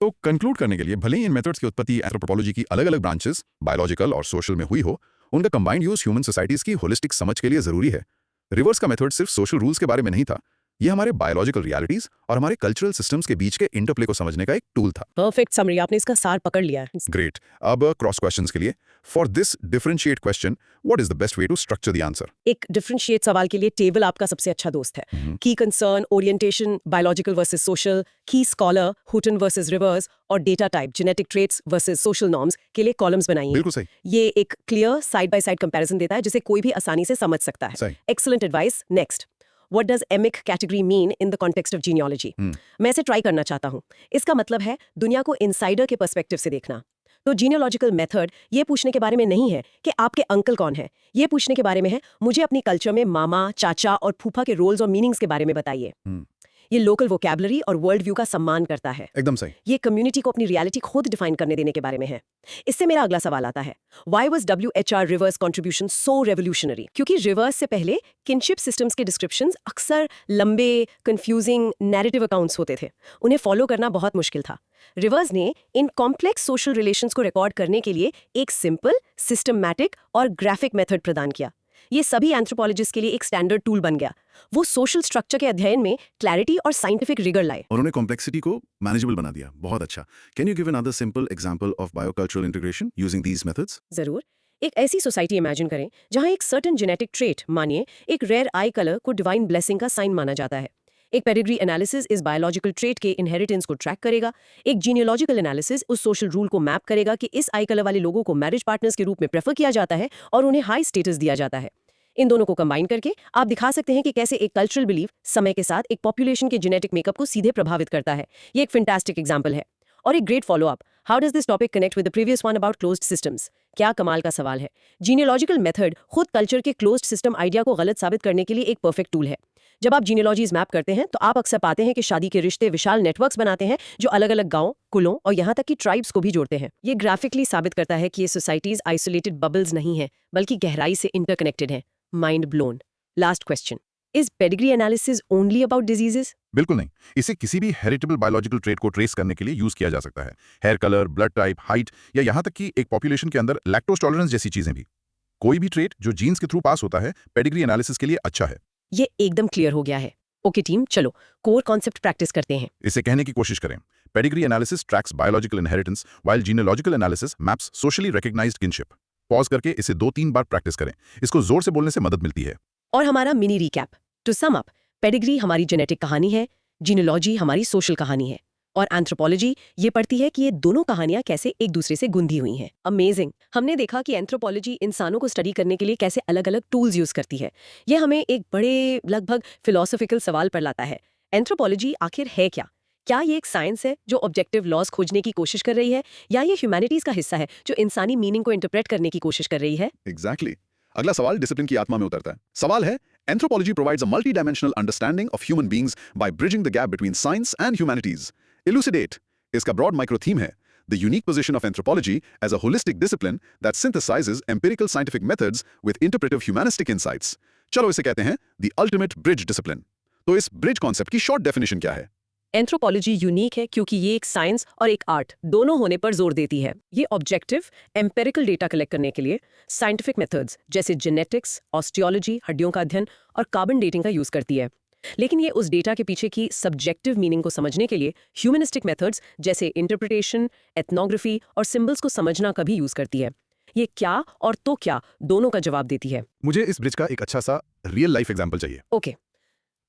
तो कंक्लूड करने के लिए, भले ही इन मेथड्स की उत्पत्ति एंथ्रोपोलॉजी की अलग-अलग ब्रांचेस, बायोलॉजिकल और सोशल में हुई हो, उनका कंबाइंड यूज ह्यूमन सोसाइटीज की होलिस्टिक समझ के लिए जरूरी है। रिवर्स का मेथड सिर्फ सोशल रूल्स के बारे में नहीं था, ये हमारे बायोलॉजिकल रियलिटीज और हमारे कल्चरल सिस्टम्स के बीच के इंटरप्ले को समझने का एक टूल था। परफेक्ट समरी, आपने इसका सार पकड़ लिया है। ग्रेट। अब क्रॉस क्वेश्चंस के लिए, for this differentiate question, what is the best way to structure the answer? एक डिफरेंशिएट सवाल के लिए टेबल आपका सबसे अच्छा दोस्त है। की concern, orientation, biological versus social, की स्कॉलर, हुटन वर्सेस रिवर्स, और data type, genetic traits versus social norms के लिए कॉलम्स बनाइए। बिल्कुल सही। ये एक clear side by side comparison देता है जिसे कोई भी आसानी से समझ सकता है। सही। Excellent advice. Next, What does emic category mean in the context of genealogy? मैं इसे ट्राई करना चाहता हूँ। इसका मतलब है दुनिया को इनसाइडर के पर्सपेक्टिव से देखना। तो जीनियोलॉजिकल मेथड ये पूछने के बारे में नहीं है कि आपके अंकल कौन है, ये पूछने के बारे में है मुझे अपनी कल्चर में मामा, चाचा और फूफा के रोल्स और मीनिंग्स के बारे में बताइए। ये लोकल वोकैबुलरी और वर्ल्ड व्यू का सम्मान करता है। एकदम सही। ये कम्युनिटी को अपनी रियलिटी खुद डिफाइन करने देने के बारे में है। इससे मेरा अगला सवाल आता है, why was WHR reverse contribution so revolutionary? क्योंकि रिवर्स से पहले किनशिप सिस्टम्स के डिस्क्रिप्शंस अक्सर लंबे, कंफ्यूजिंग नैरेटिव अकाउंट्स होते थे। उन्हें फॉलो करना बहुत मुश्किल था। रिवर्स ने इन कॉम्प्लेक्स सोशल रिलेशंस को रिकॉर्ड करने के लिए एक सिंपल, सिस्टमैटिक और ग्राफिक मेथड प्रदान किया। ये सभी एंथ्रोपोलॉजिस्ट के लिए एक स्टैंडर्ड टूल बन गया। वो सोशल स्ट्रक्चर के अध्ययन में क्लैरिटी और साइंटिफिक रिगर लाए। उन्होंने कॉम्प्लेक्सिटी को मैनेजेबल बना दिया। बहुत अच्छा। Can you give another simple example of biocultural integration using these methods? जरूर। एक ऐसी सोसाइटी इमेजिन करें जहां एक सर्टेन जेनेटिक ट्रेट, मानिए एक रेयर आई कलर, को डिवाइन ब्लेसिंग का साइन माना जाता है। एक पेडिग्री एनालिसिस इस बायोलॉजिकल ट्रेट के इनहेरिटेंस को ट्रैक करेगा। एक जीनियोलॉजिकल एनालिसिस उस सोशल रूल को मैप करेगा कि इस आई कलर वाले लोगों को मैरिज पार्टनर्स के रूप में प्रेफर किया जाता है और उन्हें हाई स्टेटस दिया जाता है। इन दोनों को कंबाइन करके आप दिखा सकते हैं कि कैसे एक कल्चरल बिलीफ समय के साथ एक पॉपुलेशन के जेनेटिक मेकअप को सीधे प्रभावित करता है। ये एक फैंटास्टिक एग्जांपल है। और एक great follow up, how does this topic connect with the previous one about closed systems? क्या कमाल का सवाल है। जीनियोलॉजिकल मेथड खुद कल्चर के क्लोज्ड सिस्टम आइडिया को गलत साबित करने के लिए एक परफेक्ट टूल है। जब आप जीनियोलॉजीज मैप करते हैं तो आप अक्सर पाते हैं कि शादी के रिश्ते विशाल नेटवर्क्स बनाते हैं जो अलग अलग गांव, कुलों और यहाँ तक कि ट्राइब्स को भी जोड़ते हैं। ये ग्राफिकली साबित करता है कि ये सोसाइटीज आइसोलेटेड बबल्स नहीं है बल्कि गहराई से इंटरकनेक्टेड हैं। Mind blown. Last question, is pedigree analysis only about diseases? बिल्कुल नहीं। इसे किसी भी हेरिटेबल बायोलॉजिकल ट्रेट को ट्रेस करने के लिए यूज किया जा सकता है। Hair colour, blood type, height या यहाँ तक कि एक पॉपुलेशन के अंदर लैक्टोज टॉलरेंस जैसी चीजें भी। कोई भी ट्रेट जो जीन्स के थ्रू पास होता है, पेडिग्री एनालिसिस के लिए अच्छा है। ये एकदम क्लियर हो गया है। ओके टीम, चलो कोर कॉन्सेप्ट प्रैक्टिस करते हैं। इसे कहने की कोशिश करें, pedigree analysis tracks biological inheritance while genealogical analysis maps socially recognised kinship. Pause करके इसे 2-3 बार प्रैक्टिस करें। इसको जोर से बोलने से मदद मिलती है। और हमारा mini recap to sum up, pedigree हमारी जेनेटिक कहानी है, जीनोलॉजी हमारी सोशल कहानी है, और एंथ्रोपोलॉजी ये पढ़ती है कि ये दोनों कहानियां कैसे एक दूसरे से गुंदी हुई हैं। अमेजिंग। हमने देखा कि एंथ्रोपोलॉजी इंसानों को स्टडी करने के लिए कैसे अलग अलग टूल्स यूज करती है। ये हमें एक बड़े लगभग फिलोसॉफिकल सवाल पर लाता है, एंथ्रोपोलॉजी आखिर है क्या? क्या ये एक साइंस है जो ऑब्जेक्टिव लॉज खोजने की कोशिश कर रही है, या ये ह्यूमैनिटीज का हिस्सा है जो इंसानी मीनिंग को इंटरप्रेट करने की कोशिश कर रही है? एग्जैक्टली। अगला सवाल डिसिप्लिन की आत्मा में उतरता है। सवाल है, anthropology provides a multidimensional understanding of human beings by bridging the gap between science and humanities. Elucidate. इसका ब्रॉड माइक्रो थीम है the unique position of anthropology as a holistic discipline that synthesizes empirical scientific methods with interpretive humanistic insights. चलो इसे कहते हैं the ultimate bridge discipline. तो इस bridge concept की short definition क्या है? एंथ्रोपोलॉजी यूनिक है क्योंकि ये एक साइंस और एक आर्ट दोनों होने पर जोर देती है। ये ऑब्जेक्टिव एम्पेरिकल डेटा कलेक्ट करने के लिए साइंटिफिक मेथड्स जैसे जेनेटिक्स, ऑस्टियोलॉजी, हड्डियों का अध्ययन और कार्बन डेटिंग का यूज करती है। लेकिन ये उस डेटा के पीछे की सब्जेक्टिव मीनिंग को समझने के लिए ह्यूमनिस्टिक मेथड्स जैसे इंटरप्रिटेशन, एथनोग्राफी और सिंबल्स को समझना का भी यूज करती है। ये क्या और तो क्या दोनों का जवाब देती है। मुझे इस ब्रिज का एक अच्छा सा रियल लाइफ एग्जांपल चाहिए। ओके,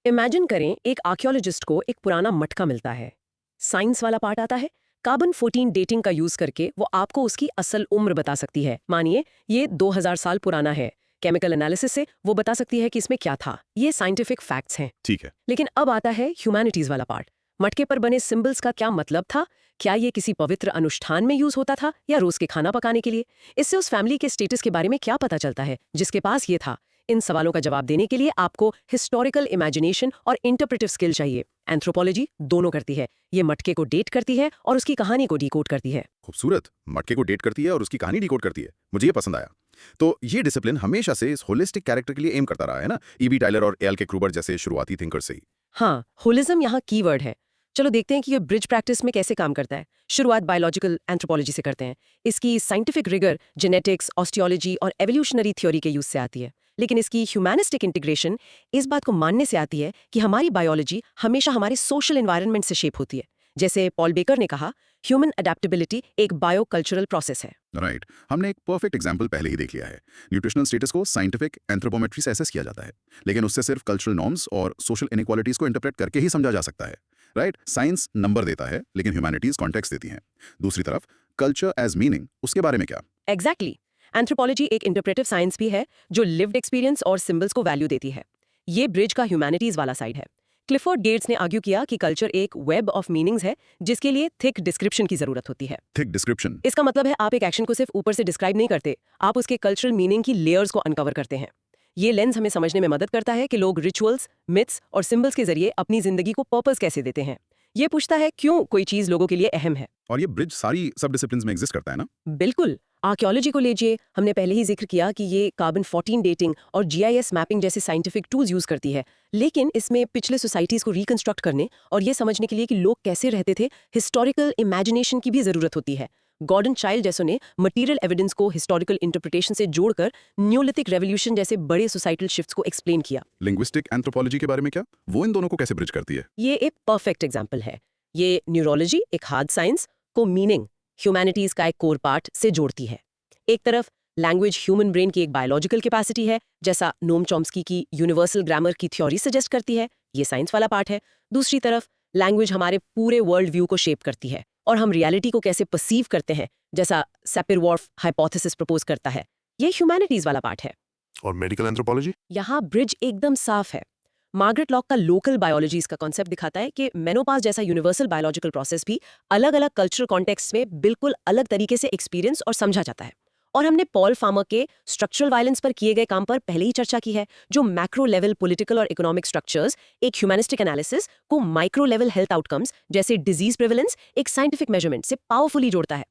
इमेजिन करें एक आर्कियोलॉजिस्ट को एक पुराना मटका मिलता है। साइंस वाला पार्ट आता है। कार्बन 14 डेटिंग का यूज करके वो आपको उसकी असल उम्र बता सकती है। मानिए ये 2000 साल पुराना है। केमिकल एनालिसिस से वो बता सकती है कि इसमें क्या था। ये साइंटिफिक फैक्ट्स हैं। ठीक है। लेकिन अब आता है ह्यूमैनिटीज वाला पार्ट। मटके पर बने सिंबल्स का क्या मतलब था? क्या ये किसी पवित्र अनुष्ठान में यूज होता था या रोज के खाना पकाने के लिए? इससे उस फैमिली के स्टेटस के बारे में क्या पता चलता है जिसके पास ये था? इन सवालों का जवाब देने के लिए आपको हिस्टोरिकल इमेजिनेशन और इंटरप्रेटिव स्किल चाहिए। एंथ्रोपोलॉजी दोनों करती है। ये मटके को डेट करती है और उसकी कहानी को डिकोड करती है। खूबसूरत। मटके को डेट करती है और उसकी कहानी डिकोड करती है। मुझे ये पसंद आया। तो ये डिसिप्लिन हमेशा से इस होलिस्टिक कैरेक्टर के लिए एम करता रहा है ना, ईबी टाइलर और एल के क्रूबर जैसे शुरुआती थिंकर से ही। हाँ, होलिज्म यहाँ कीवर्ड है। चलो देखते हैं कि ये ब्रिज प्रैक्टिस में कैसे काम करता है। शुरुआत बायोलॉजिकल एंथ्रोपोलॉजी से करते हैं। इसकी साइंटिफिक रिगर जेनेटिक्स, ऑस्टियोलॉजी और एवोल्यूशनरी थ्योरी के यूज से आती है। लेकिन इसकी ह्यूमैनिस्टिक इंटीग्रेशन इस बात को मानने से आती है कि हमारी बायोलॉजी हमेशा हमारे सोशल एनवायरनमेंट से शेप होती है। जैसे पॉल बेकर ने कहा, ह्यूमन अडेप्टेबिलिटी एक बायोकल्चरल प्रोसेस है। राइट। हमने एक परफेक्ट एग्जांपल पहले ही देख लिया है। न्यूट्रिशनल स्टेटस को साइंटिफिक एंथ्रोपोमेट्री से असेस किया जाता है, लेकिन उससे सिर्फ कल्चरल नॉर्म्स और सोशल इनइक्वालिटीज को इंटरप्रेट करके ही समझा जा सकता है। राइट। साइंस नंबर देता है, लेकिन ह्यूमैनिटीज कॉन्टेक्स्ट देती हैं। दूसरी तरफ कल्चर एज मीनिंग, उसके बारे में क्या? एग्जैक्टली। एंथ्रोपोलॉजी एक इंटरप्रेटिव साइंस भी है जो लिव्ड एक्सपीरियंस और सिंबल्स को वैल्यू देती है। ये ब्रिज का ह्यूमैनिटीज वाला साइड है। क्लिफोर्ड गेट्स ने आर्ग्यू किया कि कल्चर एक वेब ऑफ मीनिंग्स है जिसके लिए थिक डिस्क्रिप्शन की जरूरत होती है। Thick description. इसका मतलब है आप एक एक्शन को सिर्फ ऊपर से डिस्क्राइब नहीं करते, आप उसके कल्चरल मीनिंग की लेयर्स को अनकवर करते हैं। ये लेंस हमें समझने में मदद करता है कि लोग रिचुअल्स, मिथ्स और सिंबल्स के जरिए अपनी जिंदगी को पर्पस कैसे देते हैं। ये पूछता है क्यों कोई चीज लोगों के लिए अहम है। और ये ब्रिज सारी सब डिसिप्लिन्स में एग्जिस्ट करता है ना? बिल्कुल। आर्कियोलॉजी को लीजिए, हमने पहले ही जिक्र किया कि ये कार्बन 14 डेटिंग और जीआईएस मैपिंग जैसे साइंटिफिक टूल्स यूज करती है। लेकिन इसमें पिछले सोसाइटीज को रिकंस्ट्रक्ट करने और ये समझने के लिए कि लोग कैसे रहते थे, हिस्टोरिकल इमेजिनेशन की भी जरूरत होती है। गॉर्डन चाइल्ड जैसों ने मटेरियल एविडेंस को हिस्टोरिकल इंटरप्रिटेशन से जोड़कर न्यूलिथिक रेवोल्यूशन जैसे बड़े सोसाइटल शिफ्ट्स को एक्सप्लेन किया। लिंग्विस्टिक एंथ्रोपोलॉजी के बारे में क्या? वो इन दोनों को कैसे ब्रिज करती है? ये एक परफेक्ट एग्जाम्पल है। ये न्यूरोलॉजी, एक हार्ड साइंस, को मीनिंग ह्यूमैनिटीज का एक कोर पार्ट से जोड़ती है। एक तरफ लैंग्वेज ह्यूमन ब्रेन की एक बायोलॉजिकल कैपेसिटी है, जैसा नोम चॉम्स्की की यूनिवर्सल ग्रामर की थ्योरी सजेस्ट करती है, ये साइंस वाला पार्ट है। दूसरी तरफ लैंग्वेज हमारे पूरे वर्ल्ड व्यू को शेप करती है और हम रियलिटी को कैसे परसीव करते हैं, जैसा सैपिर-वॉर्फ हाइपोथेसिस प्रपोज करता है, ये ह्यूमैनिटीज वाला पार्ट है। और मेडिकल एंथ्रोपोलॉजी? यहाँ ब्रिज एकदम साफ है। मार्गरेट लॉक का लोकल बायोलॉजी इसका कॉन्सेप्ट दिखाता है कि मेनोपाज जैसा यूनिवर्सल बायोलॉजिकल प्रोसेस भी अलग-अलग कल्चरल कॉन्टेक्स्ट में बिल्कुल अलग तरीके से एक्सपीरियंस और समझा जाता है। और हमने पॉल फार्मर के स्ट्रक्चरल वायलेंस पर किए गए काम पर पहले ही चर्चा की है, जो मैक्रो लेवल पॉलिटिकल और इकोनॉमिक स्ट्रक्चर्स एक ह्यूमैनिस्टिक एनालिसिस को माइक्रो लेवल हेल्थ आउटकम्स जैसे डिजीज प्रेवलेंस एक साइंटिफिक मेजरमेंट से पावरफुली जोड़ता है।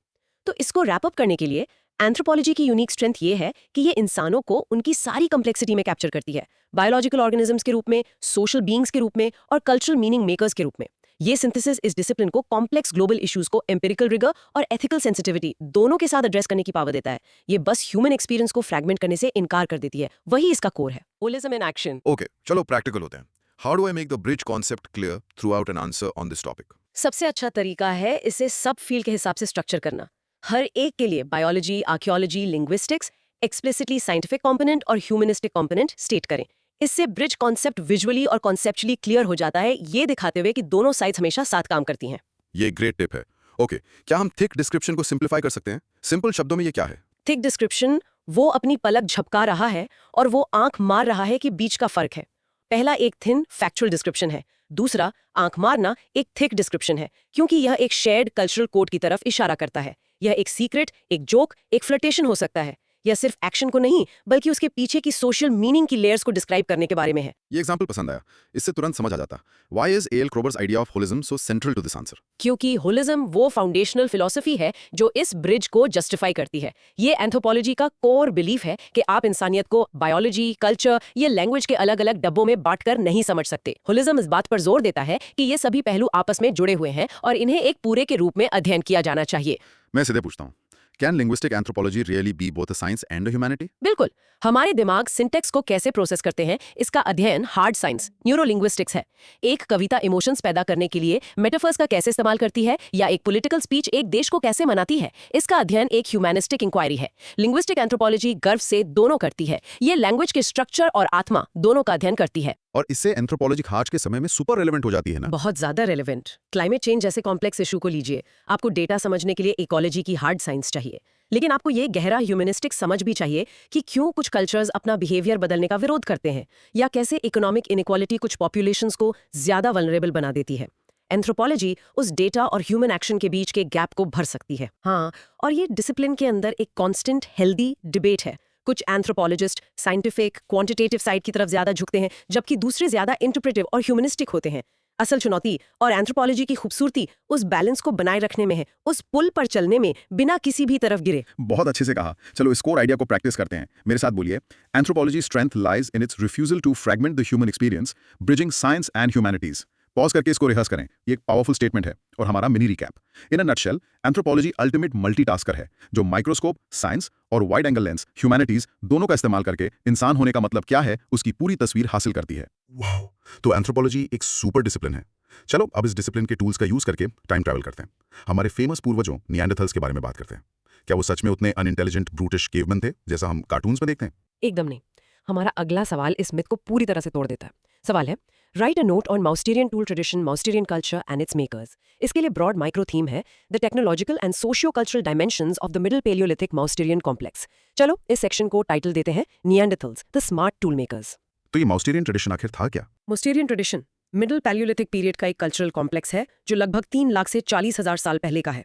तो इसको रैप अप करने के लिए एंथ्रोपोलॉजी की यूनिक स्ट्रेंथ ये है कि ये इंसानों को उनकी सारी कम्प्लेक्सिटी में कैप्चर करती है, बायोलॉजिकल ऑर्गेनिजम्स के रूप में, सोशल बीइंग्स के रूप में और कल्चरल मीनिंग मेकर्स के रूप में। ये सिंथेसिस इस डिसिप्लिन को कॉम्प्लेक्स ग्लोबल इश्यूज को एम्पिरिकल रिगर और एथिकल सेंसिटिविटी दोनों के साथ एड्रेस करने की पावर देता है। ये बस ह्यूमन एक्सपीरियंस को फ्रैगमेंट करने से इनकार कर देती है, वही इसका कोर है। Holism in action. ओके, चलो प्रैक्टिकल होते हैं। How do I make the bridge concept clear through out an answer on this topic? सबसे अच्छा तरीका है इसे सब फील्ड के हिसाब से स्ट्रक्चर करना। हर एक के लिए biology, archaeology, linguistics, explicitly scientific component और ह्यूमनिस्टिक कॉम्पोनेंट स्टेट करें। इससे ब्रिज कॉन्सेप्ट विजुअली और कॉन्सेप्चुअली क्लियर हो जाता है, ये दिखाते हुए कि दोनों साइड्स हमेशा साथ काम करती हैं। ये ग्रेट टिप है। ओके, क्या हम थिक डिस्क्रिप्शन को सिंप्लीफाई कर सकते हैं? सिंपल शब्दों में ये क्या है? थिक डिस्क्रिप्शन वो अपनी पलक झपका रहा है और वो आंख मार रहा है कि बीच का फर्क है। पहला एक थिन फैक्चुअल डिस्क्रिप्शन है, दूसरा आंख मारना एक थिक डिस्क्रिप्शन है, क्योंकि यह एक शेयर्ड कल्चरल कोड की तरफ इशारा करता है। यह एक सीक्रेट, एक जोक, एक फ्लर्टेशन हो सकता है। या सिर्फ एक्शन को नहीं बल्कि उसके पीछे की सोशल मीनिंग की लेयर्स को डिस्क्राइब करने के बारे में है। ये एग्जाम्पल पसंद आया, इससे तुरंत समझ आ जाता why is A L Kroeber's idea of holism so central to this answer. क्योंकि होलिज्म वो फाउंडेशनल फिलॉसफी है जो इस ब्रिज को जस्टिफाई करती है। ये एंथ्रोपोलॉजी का कोर बिलीफ है कि आप इंसानियत को बायोलॉजी, कल्चर या लैंग्वेज के अलग अलग डब्बों में बांटकर नहीं समझ सकते। होलिज्म इस बात पर जोर देता है कि ये सभी पहलू आपस में जुड़े हुए हैं और इन्हें एक पूरे के रूप में अध्ययन किया जाना चाहिए। मैं सीधे पूछता हूँ, can linguistic anthropology really be both a science and a humanity? बिल्कुल। हमारे दिमाग सिंटेक्स को कैसे प्रोसेस करते हैं इसका अध्ययन हार्ड साइंस न्यूरोलिंग्विस्टिक्स है। एक कविता इमोशंस पैदा करने के लिए मेटाफर्स का कैसे इस्तेमाल करती है या एक पॉलिटिकल स्पीच एक देश को कैसे मनाती है, इसका अध्ययन एक ह्यूमैनिस्टिक इंक्वायरी है। लिंग्विस्टिक एंथ्रोपोलॉजी गर्व से दोनों करती है। ये लैंग्वेज के स्ट्रक्चर और आत्मा दोनों का अध्ययन करती है। और इससे एंथ्रोपोलॉजी आज के समय में सुपर रेलेवेंट हो जाती है ना? बहुत ज्यादा रेलेवेंट। क्लाइमेट चेंज जैसे कॉम्प्लेक्स इशू को लीजिए, आपको डेटा समझने के लिए इकोलॉजी की हार्ड साइंस चाहिए, लेकिन आपको ये गहरा ह्यूमनिस्टिक समझ भी चाहिए कि क्यों कुछ कल्चर्स अपना बिहेवियर बदलने का विरोध करते हैं या कैसे इकोनॉमिक इनइक्वालिटी कुछ पॉपुलेशंस को ज्यादा वल्नरेबल बना देती है। एंथ्रोपोलॉजी उस डेटा और ह्यूमन एक्शन के बीच के गैप को भर सकती है। हाँ, और ये डिसिप्लिन के अंदर एक कांस्टेंट हेल्दी डिबेट है। कुछ एंथ्रोपोलॉजिस्ट साइंटिफिक क्वांटिटेटिव साइड की तरफ ज्यादा झुकते हैं, जबकि दूसरे ज्यादा इंटरप्रेटिव और ह्यूमनिस्टिक होते हैं। असल चुनौती और एंथ्रोपोलॉजी की खूबसूरती उस बैलेंस को बनाए रखने में है, उस पुल पर चलने में बिना किसी भी तरफ गिरे। बहुत अच्छे से कहा। चलो इस कोर आइडिया को प्रैक्टिस करते हैं। मेरे साथ बोलिए, anthropology strength lies in its refusal to fragment the human experience, bridging science and humanities. Pause करके इसको रिहर्स करें। ये एक पावरफुल स्टेटमेंट है और हमारा mini recap. In a nutshell, anthropology ultimate multitasker है जो माइक्रोस्कोप, साइंस और वाइड एंगल लेंस, ह्यूमैनिटीज दोनों का इस्तेमाल करके इंसान होने का मतलब क्या है उसकी पूरी तस्वीर हासिल करती है। वाओ! तो एंथ्रोपोलॉजी एक सुपर डिसिप्लिन है। चलो अब इस डिसिप्लिन के टूल्स का यूज करके टाइम ट्रैवल करते हैं। हमारे फेमस पूर्वजों निएंडरथल्स के बारे में बात करते हैं। क्या वो सच में उतने अनइंटेलिजेंट ब्रूटिश केवमैन थे जैसा हम कार्टून्स में देखते हैं? एकदम नहीं। हमारा अगला सवाल इस मिथ को पूरी तरह से तोड़ देता है। सवाल है, write a note on Mousterian tool tradition, Mousterian culture and its makers. इसके लिए ब्रॉड माइक्रो थीम है the technological and socio cultural dimensions of the middle Paleolithic Mousterian complex. चलो इस सेक्शन को टाइटल देते हैं Neanderthals the smart tool makers. तो ये माउस्टेरियन ट्रेडिशन आखिर था क्या? Mousterian tradition middle Paleolithic period का एक कल्चरल कॉम्प्लेक्स है जो लगभग 3 लाख से 40,000 साल पहले का है।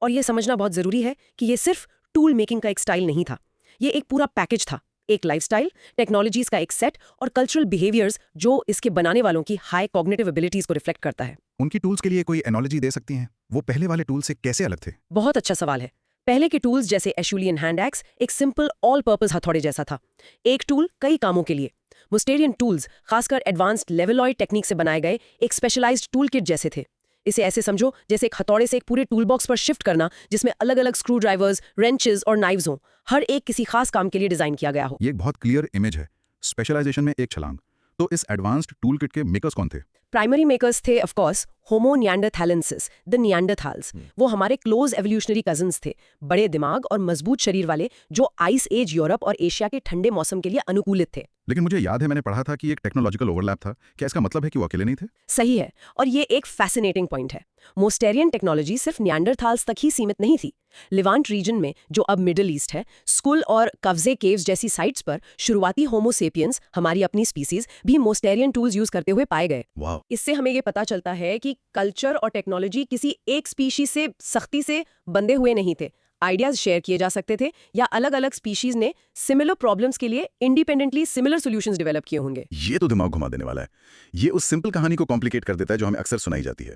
और ये समझना बहुत जरूरी है कि ये सिर्फ टूल मेकिंग का एक स्टाइल नहीं था, ये एक पूरा पैकेज था। एक लाइफस्टाइल, टेक्नोलॉजीज का एक सेट और कल्चरल बिहेवियर्स जो इसके बनाने वालों की हाई कॉग्निटिव एबिलिटीज को रिफ्लेक्ट करता है। उनकी टूल्स के लिए कोई एनालॉजी दे सकती हैं? वो पहले वाले टूल से कैसे अलग थे? बहुत अच्छा सवाल है। पहले के टूल्स जैसे एशुलियन हैंड एक्स एक सिंपल ऑल पर्पस हथौड़े जैसा था, एक टूल कई कामों के लिए। मोस्टेरियन टूल्स खासकर एडवांस्ड लेवलॉइड टेक्निक से बनाए गए एक स्पेशलाइज्ड टूल किट जैसे थे। इसे ऐसे समझो जैसे एक हथौड़े से एक पूरे टूल बॉक्स पर शिफ्ट करना जिसमें अलग अलग स्क्रू ड्राइवर्स, रेंचेस और नाइव्स हों, हर एक किसी खास काम के लिए डिजाइन किया गया हो। ये एक बहुत क्लियर इमेज है, स्पेशलाइजेशन में एक छलांग। तो इस एडवांस्ड टूल किट के मेकर्स कौन थे? प्राइमरी मेकर्स थे of course homo neanderthalensis, the निएंडरथाल्स। वो हमारे क्लोज एवोल्यूशनरी कजिन्स थे, बड़े दिमाग और मजबूत शरीर वाले जो आइस एज यूरोप और एशिया के ठंडे मौसम के लिए अनुकूलित थे। लेकिन मुझे याद है मैंने पढ़ा था कि एक टेक्नोलॉजिकल ओवरलैप था। क्या इसका मतलब है कि वो अकेले नहीं थे? सही है, और ये एक फैसिनेटिंग पॉइंट है। मोस्टेरियन टेक्नोलॉजी सिर्फ निएंडरथाल्स तक ही सीमित नहीं थी। लिवांट रीजन में जो अब मिडिल ईस्ट है, स्कुल और कवजे केव्स जैसी साइट्स पर शुरुआती होमो सेपियंस, हमारी अपनी स्पीसीज, भी मोस्टेरियन टूल्स यूज करते हुए पाए गए। वाह! इससे हमें ये पता चलता है कि कल्चर और टेक्नोलॉजी किसी एक स्पीशीज से सख्ती से बंधे हुए नहीं थे। आइडियाज शेयर किए जा सकते थे या अलग अलग स्पीशीज ने सिमिलर प्रॉब्लम्स के लिए इंडिपेंडेंटली सिमिलर सॉल्यूशंस डेवलप किए होंगे। ये तो दिमाग घुमा देने वाला है। ये उस सिंपल कहानी को कॉम्प्लिकेट कर देता है जो हमें अक्सर सुनाई जाती है।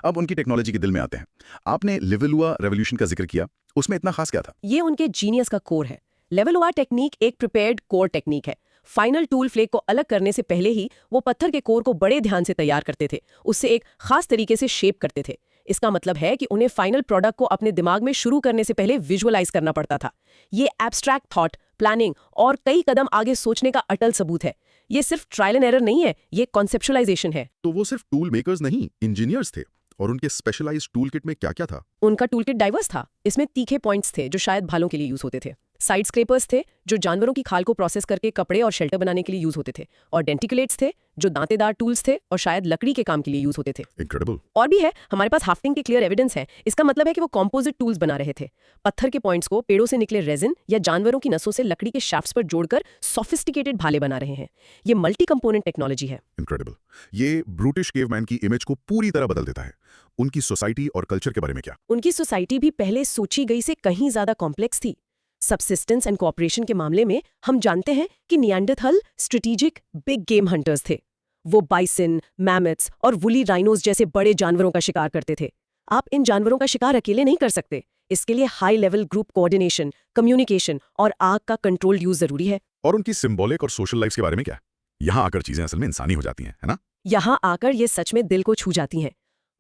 अब उनकी टेक्नोलॉजी के दिल में आते हैं। आपने लिवेलुआ रेवोल्यूशन का जिक्र किया, उसमें इतना खास क्या था? ये उनके जीनियस का कोर है। लेवलुआ टेक्निक एक प्रिपेयर्ड कोर टेक्निक है। फाइनल टूल फ्लेक को अलग करने से पहले ही वो पत्थर के कोर को बड़े ध्यान से तैयार करते थे, उससे एक खास तरीके से शेप करते थे। इसका मतलब है कि उन्हें फाइनल प्रोडक्ट को अपने दिमाग में शुरू करने से पहले विजुअलाइज करना पड़ता था। ये एब्स्ट्रैक्ट थॉट, प्लानिंग और कई कदम आगे सोचने का अटल सबूत है। ये सिर्फ ट्रायल एंड एरर नहीं है, ये कॉन्सेप्चुअलाइजेशन है। तो वो सिर्फ टूल मेकर्स नहीं, इंजीनियर्स थे। और उनके स्पेशलाइज्ड टूल किट में क्या क्या था? उनका टूलकिट डाइवर्स था। इसमें तीखे पॉइंट्स थे जो शायद भालों के लिए यूज होते थे, साइड स्क्रैपर्स थे जो जानवरों की खाल को प्रोसेस करके कपड़े और शेल्टर बनाने के लिए यूज होते थे, और डेंटिकुलेट्स थे जो दांतेदार टूल्स थे और शायद लकड़ी के काम के लिए यूज होते थे। इनक्रेडिबल। और भी है, हमारे पास हाफ्टिंग के क्लियर एविडेंस है। इसका मतलब है कि वो कॉम्पोजिट टूल्स बना रहे थे। पत्थर के पॉइंट्स को पेड़ों से निकले रेजिन या जानवरों की नसों से लकड़ी के शाफ्ट्स पर जोड़कर सोफिस्टिकेटेड भाले बना रहे हैं। ये मल्टी कंपोनेंट टेक्नोलॉजी है। इनक्रेडिबल। ये ब्रूटिश केवमैन की इमेज को पूरी तरह बदल देता है। उनकी सोसाइटी और कल्चर के बारे में क्या? उनकी सोसाइटी भी पहले सोची गई से कहीं ज्यादा कॉम्प्लेक्स थी। सबसिस्टेंस एंड कोऑपरेशन के मामले में हम जानते हैं कि नियांडरथल स्ट्रेटेजिक बिग गेम हंटर्स थे। वो बाइसन, मैमथ्स और वुली राइनोज जैसे बड़े जानवरों का शिकार करते थे। आप इन जानवरों का शिकार अकेले नहीं कर सकते। इसके लिए high level group coordination, communication और आग का कंट्रोल यूज जरूरी है। और उनकी सिंबॉलिक और सोशल लाइफ के बारे में क्या? यहाँ आकर चीजें असल में इंसानी हो जाती हैं, है ना? यहाँ आकर ये सच में दिल को छू जाती हैं।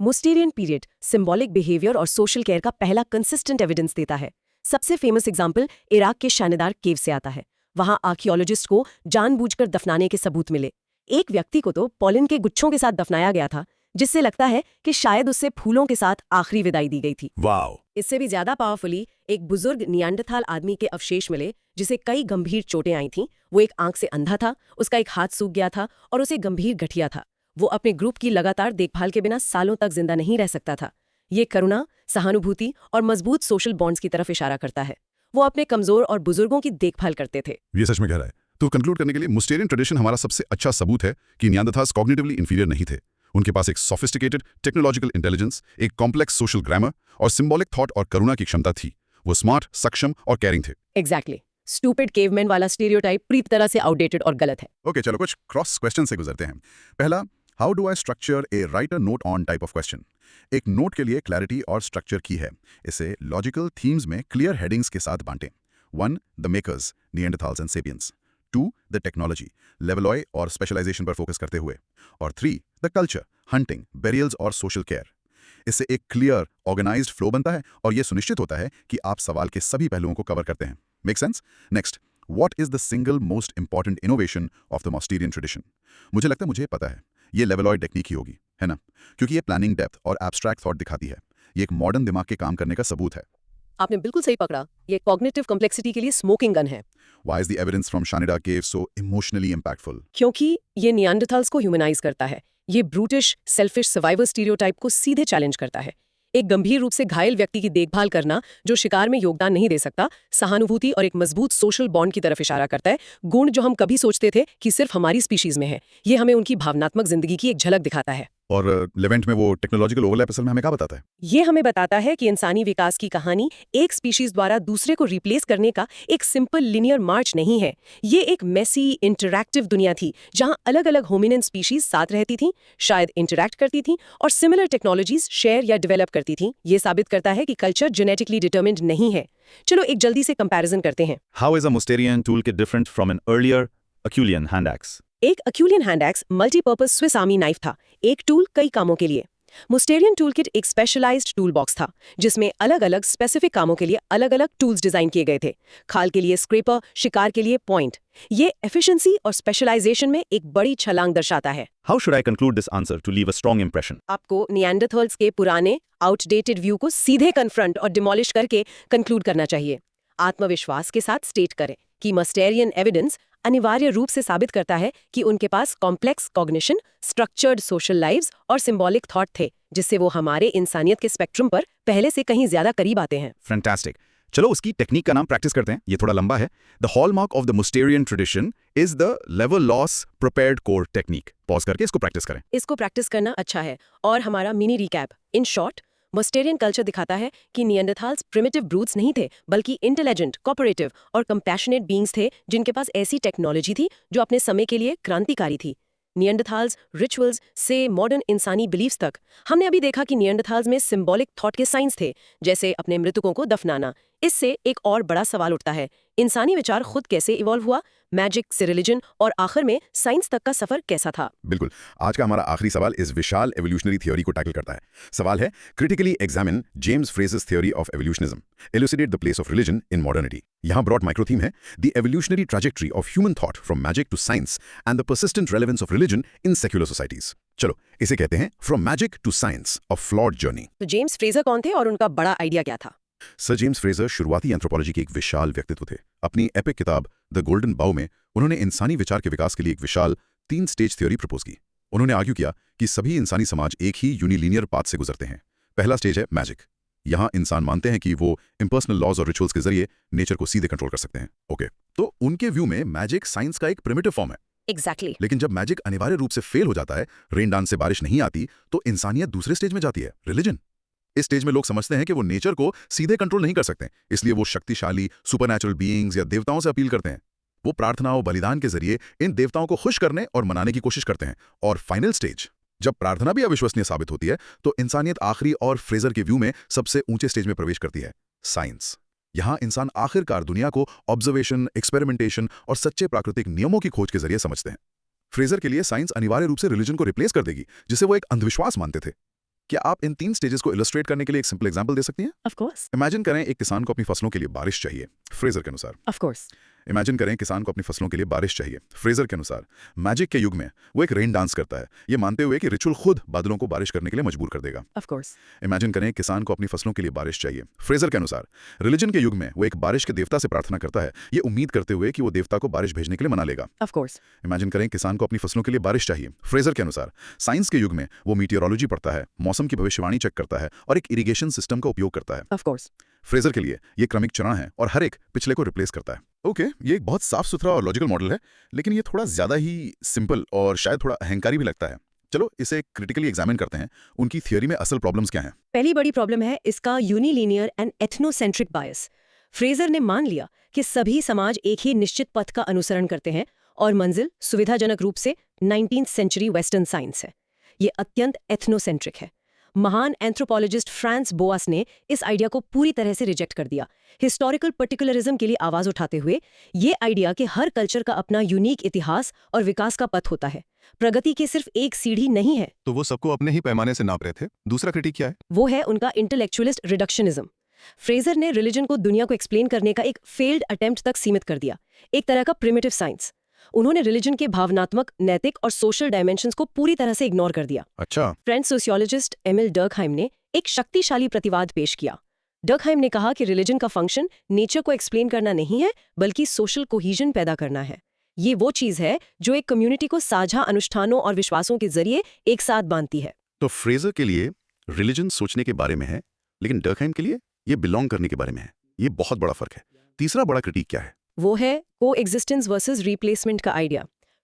मोस्टेरियन पीरियड सिंबॉलिक बिहेवियर और सोशल केयर का पहला कंसिस्टेंट एविडेंस देता है। सबसे फेमस एग्जाम्पल इराक के शानदार केव से आता है। वहां आर्कियोलॉजिस्ट को जानबूझकर दफनाने के सबूत मिले। एक व्यक्ति को तो पॉलन के गुच्छों के साथ दफनाया गया था, जिससे लगता है कि शायद उससे फूलों के साथ आखिरी विदाई दी गई थी। वाओ! इससे भी ज्यादा पावरफुली एक बुजुर्ग नियांडरथाल आदमी के अवशेष मिले, जिसे कई गंभीर चोटें आई थीं। वो एक आंख से अंधा था, उसका एक हाथ सूख गया था और उसे गंभीर गठिया था। वो अपने ग्रुप की लगातार देखभाल के बिना सालों तक जिंदा नहीं रह सकता था। ये करुणा, सहानुभूति और मजबूत सोशल बॉन्ड्स की तरफ इशारा करता है। वो अपने कमजोर और बुजुर्गों की देखभाल करते थे। ये सच में गहरा है। तो कंक्लूड करने के लिए मोस्टेरियन ट्रेडिशन हमारा सबसे अच्छा सबूत है कि नियांडरथाल्स कॉग्निटिवली इंफीरियर नहीं थे। उनके पास एक सोफिस्टिकेटेड टेक्नोलॉजिकल इंटेलिजेंस, एक कॉम्प्लेक्स सोशल ग्रामर और सिंबॉलिक थॉट और करुणा की क्षमता थी। वो स्मार्ट, सक्षम और केयरिंग थे। एग्जैक्टली। स्टूपिड केवमैन वाला स्टीरियोटाइप पूरी तरह से आउटडेटेड और गलत है। ओके, चलो कुछ क्रॉस क्वेश्चन से गुजरते हैं। पहला, how do I structure a writer note on type of question. एक नोट के लिए क्लैरिटी और स्ट्रक्चर की है। इसे लॉजिकल थीम्स में क्लियर हेडिंग्स के साथ बांटें। 1. The makers, Neanderthals and sapiens. 2. The technology, Levallois और स्पेशलाइजेशन पर फोकस करते हुए। और 3. द कल्चर, हंटिंग, बेरियल्स और सोशल केयर। इससे एक क्लियर, ऑर्गेनाइज्ड फ्लो बनता है और यह सुनिश्चित होता है कि आप सवाल के सभी पहलुओं को कवर करते हैं। Make sense? Next, what is the single most important innovation of the Mousterian tradition. मुझे लगता है मुझे पता है, ये लेवलॉयड टेक्निक ही होगी, है ना? क्योंकि ये प्लानिंग डेप्थ और एब्स्ट्रैक्ट थॉट दिखाती है। ये एक मॉडर्न दिमाग के काम करने का सबूत है। आपने बिल्कुल सही पकड़ा। ये कॉग्निटिव कॉम्प्लेक्सिटी के लिए स्मोकिंग गन है। Why is the evidence from Shanida Cave so emotionally impactful? क्योंकि ये नियांडरथाल्स को ह्यूमनाइज करता है। ये ब्रूटिश, सेल्फिश सर्वाइवर स्टीरियोटाइप को सीधे चैलेंज करता है। एक गंभीर रूप से घायल व्यक्ति की देखभाल करना जो शिकार में योगदान नहीं दे सकता, सहानुभूति और एक मजबूत सोशल बॉन्ड की तरफ इशारा करता है। गुण जो हम कभी सोचते थे कि सिर्फ हमारी स्पीशीज में है, ये हमें उनकी भावनात्मक जिंदगी की एक झलक दिखाता है। और लेवेंट में वो टेक्नोलॉजिकल ओवरलैप असल में हमें क्या बताता है? ये हमें बताता है कि इंसानी विकास की कहानी एक स्पीशीज द्वारा दूसरे को रिप्लेस करने का एक सिंपल लिनियर मार्च नहीं है। ये एक मेसी, इंटरैक्टिव दुनिया थी जहां अलग-अलग होमिनिन स्पीशीज साथ रहती थीं, शायद इंटरैक्ट करती थीं और सिमिलर टेक्नोलॉजीज शेयर या डेवलप करती थीं। ये साबित करता है कि कल्चर जेनेटिकली डिटर्मिन्ड नहीं है। चलो एक जल्दी से कंपैरिजन करते हैं। How is a Mousterian toolkit different from an earlier Aculian hand axe? एक Acheulean hand axe multipurpose Swiss army knife था, एक टूल कई कामों के लिए। मोस्टेरियन टूलकिट एक स्पेशलाइज्ड टूल बॉक्स था जिसमें अलग-अलग स्पेसिफिक कामों के लिए अलग-अलग टूल्स डिजाइन किए गए थे। खाल के लिए स्क्रैपर, शिकार के लिए पॉइंट। ये एफिशिएंसी और स्पेशलाइजेशन में एक बड़ी छलांग दर्शाता है। How should I conclude this answer to leave a strong impression? आपको नियांडरथाल्स के पुराने आउटडेटेड व्यू को सीधे कन्फ्रंट और डिमोलिश करके कंक्लूड करना चाहिए। आत्मविश्वास के साथ स्टेट करें कि मोस्टेरियन एविडेंस अनिवार्य रूप से साबित करता है कि उनके पास complex cognition, structured social lives और सिंबॉलिक थॉट थे, जिससे वो हमारे इंसानियत के स्पेक्ट्रम पर पहले से कहीं ज्यादा करीब आते हैं। फैंटास्टिक। चलो उसकी टेक्निक का नाम प्रैक्टिस करते हैं। ये थोड़ा लंबा है। The hallmark of the Mousterian tradition is the Levallois prepared core technique. Pause करके इसको प्रैक्टिस करें। इसको प्रैक्टिस करना अच्छा है। और हमारा mini recap. In short, Mousterian culture दिखाता है कि नियांडरथाल्स प्रिमिटिव ब्रूट्स नहीं थे, बल्कि इंटेलिजेंट, कोऑपरेटिव और कंपैशनेट बीइंग्स थे जिनके पास ऐसी टेक्नोलॉजी थी जो अपने समय के लिए क्रांतिकारी थी। नियांडरथाल्स रिचुअल्स से मॉडर्न इंसानी बिलीफ्स तक, हमने अभी देखा कि नियांडरथाल्स में सिंबॉलिक थॉट के साइंस थे, जैसे अपने मृतकों को दफनाना। इससे एक और बड़ा सवाल उठता है, इंसानी विचार खुद कैसे इवॉल्व हुआ, मैजिक से रिलीजन और आखिर में साइंस तक का सफर कैसा था। बिल्कुल। आज का हमारा आखिरी सवाल इस विशाल एवोल्यूशनरी थ्योरी को टैकल करता है। सवाल है, critically examine James Frazer's theory of evolutionism, elucidate the place of religion in modernity. यहाँ ब्रॉड माइक्रो थीम है the evolutionary trajectory of human thought from magic to science and the persistent relevance of religion in secular societies. चलो इसे कहते हैं from magic to science, a flawed journey. तो James Frazer कौन थे और उनका बड़ा आइडिया क्या था? सर जेम्स फ्रेजर शुरुआती एंथ्रोपोलॉजी के एक विशाल व्यक्तित्व थे। अपनी एपिक किताब द गोल्डन बाउ में उन्होंने इंसानी विचार के विकास के लिए एक विशाल 3 स्टेज थ्योरी प्रपोज की। उन्होंने आर्ग्यू किया कि सभी इंसानी समाज एक ही यूनिलीनियर पाथ से गुजरते हैं। पहला स्टेज है मैजिक। यहाँ इंसान मानते हैं कि वो इम्पर्सनल लॉज और रिचुअल्स के जरिए नेचर को सीधे कंट्रोल कर सकते हैं। ओके, तो उनके व्यू में मैजिक साइंस का एक प्रिमिटिव फॉर्म है। एग्जैक्टली। लेकिन जब मैजिक अनिवार्य रूप से फेल हो जाता है, रेन डांस से बारिश नहीं आती, तो इंसानियत दूसरे स्टेज में जाती है, रिलीजन। इस स्टेज में लोग समझते हैं कि वो नेचर को सीधे कंट्रोल नहीं कर सकते, इसलिए वो शक्तिशाली सुपरनैचुरल बीइंग्स या देवताओं से अपील करते हैं। वो प्रार्थना और बलिदान के जरिए इन देवताओं को खुश करने और मनाने की कोशिश करते हैं। और फाइनल स्टेज, जब प्रार्थना भी अविश्वसनीय साबित होती है, तो इंसानियत आखिरी और फ्रेजर के व्यू में सबसे ऊंचे स्टेज में प्रवेश करती है, साइंस। यहां इंसान आखिरकार दुनिया को ऑब्जर्वेशन, एक्सपेरिमेंटेशन और सच्चे प्राकृतिक नियमों की खोज के जरिए समझते हैं। फ्रेजर के लिए साइंस अनिवार्य रूप से रिलीजन को रिप्लेस कर देगी, जिसे वो एक अंधविश्वास मानते थे। क्या आप इन 3 स्टेजेस को इलस्ट्रेट करने के लिए एक सिंपल एग्जांपल दे सकती हैं? ऑफ कोर्स, इमेजिन करें एक किसान को अपनी फसलों के लिए बारिश चाहिए, फ्रेजर के अनुसार। Of course. इमेजिन करें किसान को अपनी फसलों के लिए बारिश चाहिए, फ्रेजर के अनुसार। मैजिक के युग में वो एक रेन डांस करता है, ये मानते हुए कि रिचुअल खुद बादलों को बारिश करने के लिए मजबूर कर देगा। Of course. इमेजिन करें किसान को अपनी फसलों के लिए बारिश चाहिए, फ्रेजर के अनुसार। रिलीजन के युग में वो एक बारिश के देवता से प्रार्थना करता है, ये उम्मीद करते हुए कि वो देवता को बारिश भेजने के लिए मना लेगा। Of course. इमेजिन करें किसान को अपनी फसलों के लिए बारिश चाहिए, फ्रेजर के अनुसार। साइंस के युग में वो मीटियोरोलॉजी पढ़ता है, मौसम की भविष्यवाणी चेक करता है और एक इरिगेशन सिस्टम का उपयोग करता है। Of course. फ्रेजर के लिए ये क्रमिक चरण है और हर एक पिछले को रिप्लेस करता है। ओके, ये एक बहुत साफ सुथरा और लॉजिकल मॉडल है, लेकिन ये थोड़ा ज्यादा ही सिंपल और शायद थोड़ा अहंकारी भी लगता है। चलो इसे क्रिटिकली एग्जामिन करते हैं, उनकी थियोरी में असल प्रॉब्लम्स क्या हैं। पहली बड़ी प्रॉब्लम है इसका यूनिलीनियर एंड एथनोसेंट्रिक बायस। फ्रेजर ने मान लिया कि सभी समाज एक ही निश्चित पथ का अनुसरण करते हैं और मंजिल सुविधाजनक रूप से 19th सेंचुरी वेस्टर्न साइंस है। ये अत्यंत एथनोसेंट्रिक है। महान एंथ्रोपोलॉजिस्ट फ्रांस बोआस ने इस आइडिया को पूरी तरह से रिजेक्ट कर दिया, हिस्टोरिकल पर्टिकुलरिज्म के लिए आवाज उठाते हुए। ये आइडिया कि हर कल्चर का अपना यूनिक इतिहास और विकास का पथ होता है, प्रगति की सिर्फ एक सीढ़ी नहीं है। तो वो सबको अपने ही पैमाने से नाप रहे थे। दूसरा क्रिटिक क्या है? वो है उनका इंटेलेक्चुअलिस्ट रिडक्शनिज्म। फ्रेजर ने रिलीजन को दुनिया को एक्सप्लेन करने का एक फेल्ड अटेम्प्ट तक सीमित कर दिया, एक तरह का प्रिमिटिव साइंस। उन्होंने रिलीजन के भावनात्मक, नैतिक और सोशल डायमेंशंस को पूरी तरह से इग्नोर कर दिया। अच्छा, फ्रेंच सोशियोलॉजिस्ट एमिल डर्कहाइम ने एक शक्तिशाली प्रतिवाद पेश किया। डर्कहाइम ने कहा कि रिलीजन का फंक्शन नेचर को एक्सप्लेन करना नहीं है, बल्कि सोशल कोहीजन पैदा करना है। ये वो चीज है जो एक कम्युनिटी को साझा अनुष्ठानों और विश्वासों के जरिए एक साथ बांधती है। तो फ्रेजर के लिए रिलीजन सोचने के बारे में है, लेकिन डर्कहाइम के लिए ये बिलोंग करने के बारे में है। ये बहुत बड़ा फर्क है। तीसरा बड़ा क्रिटिक क्या है? वो है को एग्जिस्टेंस वर्सेस रिप्लेसमेंट का आइडिया।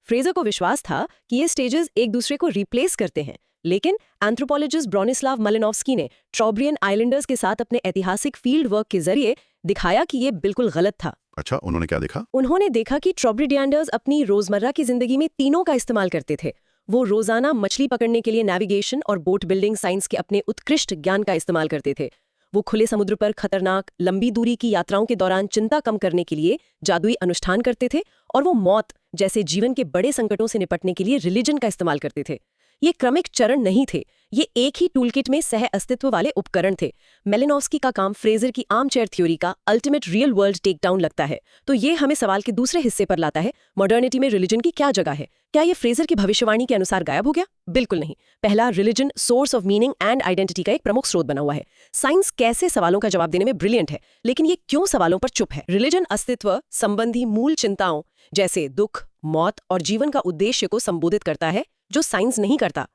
फ्रेजर को विश्वास था कि ये स्टेजेस एक दूसरे को रिप्लेस करते हैं, लेकिन एंथ्रोपोलॉजिस्ट ब्रोनिस्लाव मालिनोव्स्की ने ट्रॉब्रियन आइलैंडर्स के साथ अपने ऐतिहासिक फील्ड वर्क के जरिए दिखाया कि ये बिल्कुल गलत था। अच्छा, उन्होंने क्या देखा? उन्होंने देखा कि ट्रॉब्रिडियंडर्स अपनी रोजमर्रा की जिंदगी में तीनों का इस्तेमाल करते थे। वो रोजाना मछली पकड़ने के लिए नेविगेशन और बोट बिल्डिंग साइंस के अपने उत्कृष्ट ज्ञान का इस्तेमाल करते थे। वो खुले समुद्र पर खतरनाक लंबी दूरी की यात्राओं के दौरान चिंता कम करने के लिए जादुई अनुष्ठान करते थे, और वो मौत जैसे जीवन के बड़े संकटों से निपटने के लिए रिलीजन का इस्तेमाल करते थे। ये क्रमिक चरण नहीं थे, ये एक ही टूलकिट में सह अस्तित्व वाले उपकरण थे। मेलिनोव्स्की का काम फ्रेजर की आर्मचेयर थ्योरी का ultimate real world take down लगता है। तो ये हमें सवाल के दूसरे हिस्से पर लाता है, मॉडर्निटी में रिलीजन की क्या जगह है? क्या ये फ्रेजर की भविष्यवाणी के अनुसार गायब हो गया? बिल्कुल नहीं। पहला, religion source of meaning and identity का एक प्रमुख स्रोत बना हुआ है। साइंस कैसे सवालों का जवाब देने में ब्रिलियंट है, लेकिन ये क्यों सवालों पर चुप है? रिलीजन अस्तित्व संबंधी मूल चिंताओं जैसे दुख, मौत और जीवन का उद्देश्य को संबोधित करता है, जो साइंस नहीं करता।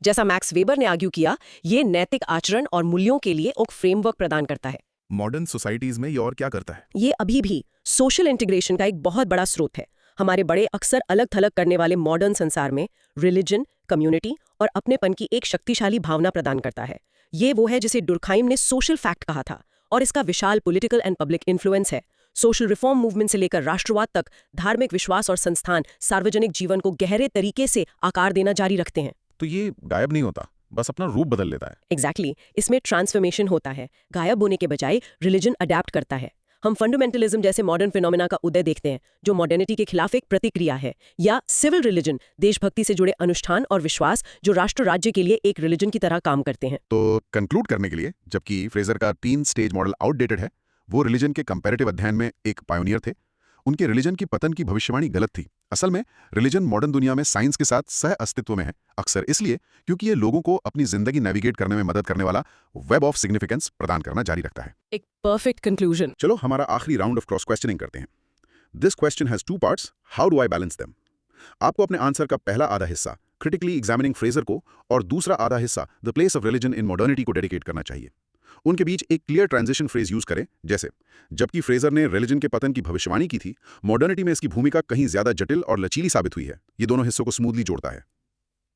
जैसा मैक्स वेबर ने आर्ग्यू किया, ये नैतिक आचरण और मूल्यों के लिए एक फ्रेमवर्क प्रदान करता है। मॉडर्न सोसाइटीज में ये और क्या करता है? ये अभी भी सोशल इंटीग्रेशन का एक बहुत बड़ा स्रोत है। हमारे बड़े अक्सर अलग थलग करने वाले मॉडर्न संसार में रिलीजन, कम्युनिटी और अपनेपन की एक शक्तिशाली भावना प्रदान करता है। ये वो है जिसे डुर्कहाइम ने सोशल फैक्ट कहा था, और इसका विशाल पॉलिटिकल एंड पब्लिक इन्फ्लुएंस है। सोशल रिफॉर्म मूवमेंट से लेकर राष्ट्रवाद तक धार्मिक विश्वास और संस्थान सार्वजनिक जीवन को गहरे तरीके से आकार देना जारी रखते हैं। तो ये गायब नहीं होता, बस अपना रूप बदल लेता है। एग्जैक्टली, इसमें ट्रांसफॉर्मेशन होता है। गायब होने के बजाय रिलीजन अडैप्ट करता है। हम फंडामेंटलिज्म जैसे मॉडर्न फिनोमेना का उदय देखते हैं, जो मॉडर्निटी के खिलाफ एक प्रतिक्रिया है, या सिविल रिलीजन, देशभक्ति से जुड़े अनुष्ठान और विश्वास जो राष्ट्र राज्य के लिए एक रिलीजन की तरह काम करते हैं। तो कंक्लूड करने के लिए, जबकि फ्रेजर का 3 स्टेज मॉडल आउटडेटेड है, वो रिलीजन के कंपैरेटिव अध्ययन में एक पायोनियर थे। उनके रिलीजन की पतन की भविष्यवाणी गलत थी। असल में रिलीजन मॉडर्न दुनिया में साइंस के साथ सह अस्तित्व में है, अक्सर इसलिए क्योंकि ये लोगों को अपनी जिंदगी नेविगेट करने में मदद करने वाला वेब ऑफ सिग्निफिकेंस प्रदान करना जारी रखता है। एक परफेक्ट कंक्लूजन। चलो हमारा आखिरी राउंड ऑफ क्रॉस क्वेश्चनिंग करते हैं। This question has 2 parts. How do I balance them? आपको अपने आंसर का पहला आधा हिस्सा क्रिटिकली एग्जामिनिंग फ्रेजर को और दूसरा आधा हिस्सा the place of religion in modernity को डेडिकेट करना चाहिए। उनके बीच एक क्लियर ट्रांजिशन फ्रेज यूज करें, जैसे जबकि फ्रेजर ने रिलीजन के पतन की भविष्यवाणी की थी, मॉडर्निटी में इसकी भूमिका कहीं ज्यादा जटिल और लचीली साबित हुई है। ये दोनों हिस्सों को स्मूथली जोड़ता है।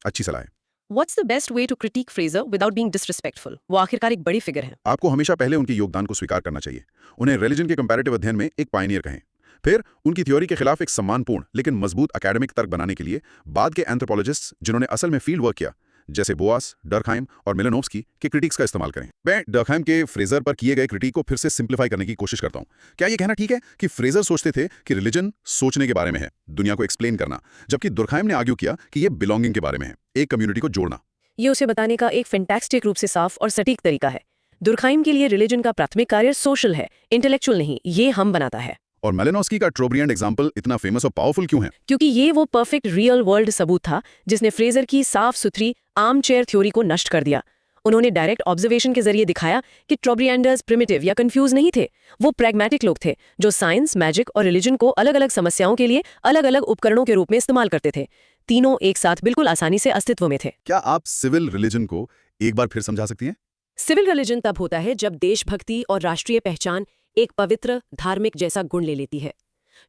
अच्छी सलाह है। What's the best way to critic phraser without being disrespectful? वो आखिरकार एक बड़ी फिगर है। आपको हमेशा पहले उनके योगदान को स्वीकार करना चाहिए। उन्हें रिलीजन के कंपैरेटिव अध्ययन में एक पायनियर कहें। फिर उनकी थ्योरी के खिलाफ एक सम्मानपूर्ण लेकिन मजबूत एकेडमिक तर्क बनाने के लिए बाद के एंथ्रोपोलॉजिस्ट्स जिन्होंने असल में फील्ड वर्क किया, जैसे बोआस, डर्कहाइम और मिलेनोव्स्की के क्रिटिक्स का इस्तेमाल करें। मैं डर्कहाइम के फ्रेजर पर किए गए क्रिटिक को फिर से सिंप्लीफाई करने की कोशिश करता हूं। क्या यह कहना ठीक है कि फ्रेजर सोचते थे कि रिलीजन सोचने के बारे में है, दुनिया को एक्सप्लेन करना, जबकि दुर्कहाइम ने आर्ग्यू किया कि यह बिलोंगिंग के बारे में है, एक कम्युनिटी को जोड़ना? ये उसे बताने का एक फैंटास्टिक रूप से साफ और सटीक तरीका है। दुर्कहाइम के लिए रिलीजन का प्राथमिक कार्य सोशल है, इंटेलेक्चुअल नहीं। ये हम बनाता है। और मेलेनोव्स्की का ट्रोब्रिएंट एग्जाम्पल इतना फेमस और पावरफुल क्यों है? क्योंकि ये वो परफेक्ट रियल वर्ल्ड सबूत था जिसने फ्रेजर की साफ सुथरी आर्म चेयर थ्योरी को नष्ट कर दिया। उन्होंने डायरेक्ट ऑब्जर्वेशन के जरिए दिखाया कि ट्रोब्रिएंडर्स प्रिमिटिव या कंफ्यूज नहीं थे। वो प्रैग्मेटिक लोग थे जो साइंस, मैजिक और रिलीजन को अलग अलग समस्याओं के लिए अलग अलग उपकरणों के रूप में इस्तेमाल करते थे। तीनों एक साथ बिल्कुल आसानी से अस्तित्व में थे। क्या आप सिविल रिलीजन को एक बार फिर समझा सकती हैं? सिविल रिलीजन तब होता है जब देशभक्ति और राष्ट्रीय पहचान एक पवित्र धार्मिक जैसा गुण ले लेती है।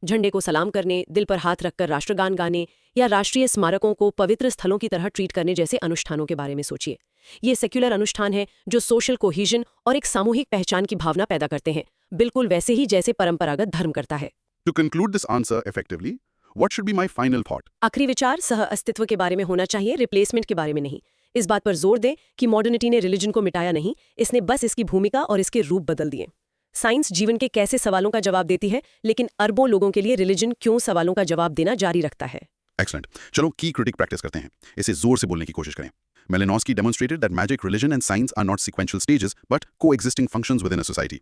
झंडे को सलाम करने, दिल पर हाथ रखकर राष्ट्रगान गाने या राष्ट्रीय स्मारकों को पवित्र स्थलों की तरह ट्रीट करने जैसे अनुष्ठानों के बारे में सोचिए। ये सेक्युलर अनुष्ठान है जो सोशल कोहीजन और एक सामूहिक पहचान की भावना पैदा करते हैं, बिल्कुल वैसे ही जैसे परंपरागत धर्म करता है। To conclude this answer effectively, what should be my final thought? आखिरी विचार सह अस्तित्व के बारे में होना चाहिए, रिप्लेसमेंट के बारे में नहीं। इस बात पर जोर दें कि मॉडर्निटी ने रिलीजन को मिटाया नहीं, इसने बस इसकी भूमिका और इसके रूप बदल दिए। साइंस जीवन के कैसे सवालों का जवाब देती है, लेकिन अरबों लोगों के लिए रिलीजन क्यों सवालों का जवाब देना जारी रखता है। Excellent. चलो की क्रिटिक प्रैक्टिस करते हैं। इसे जोर से बोलने की कोशिश करें। Malinowski demonstrated that magic, religion and science are not sequential stages but coexisting functions within a society.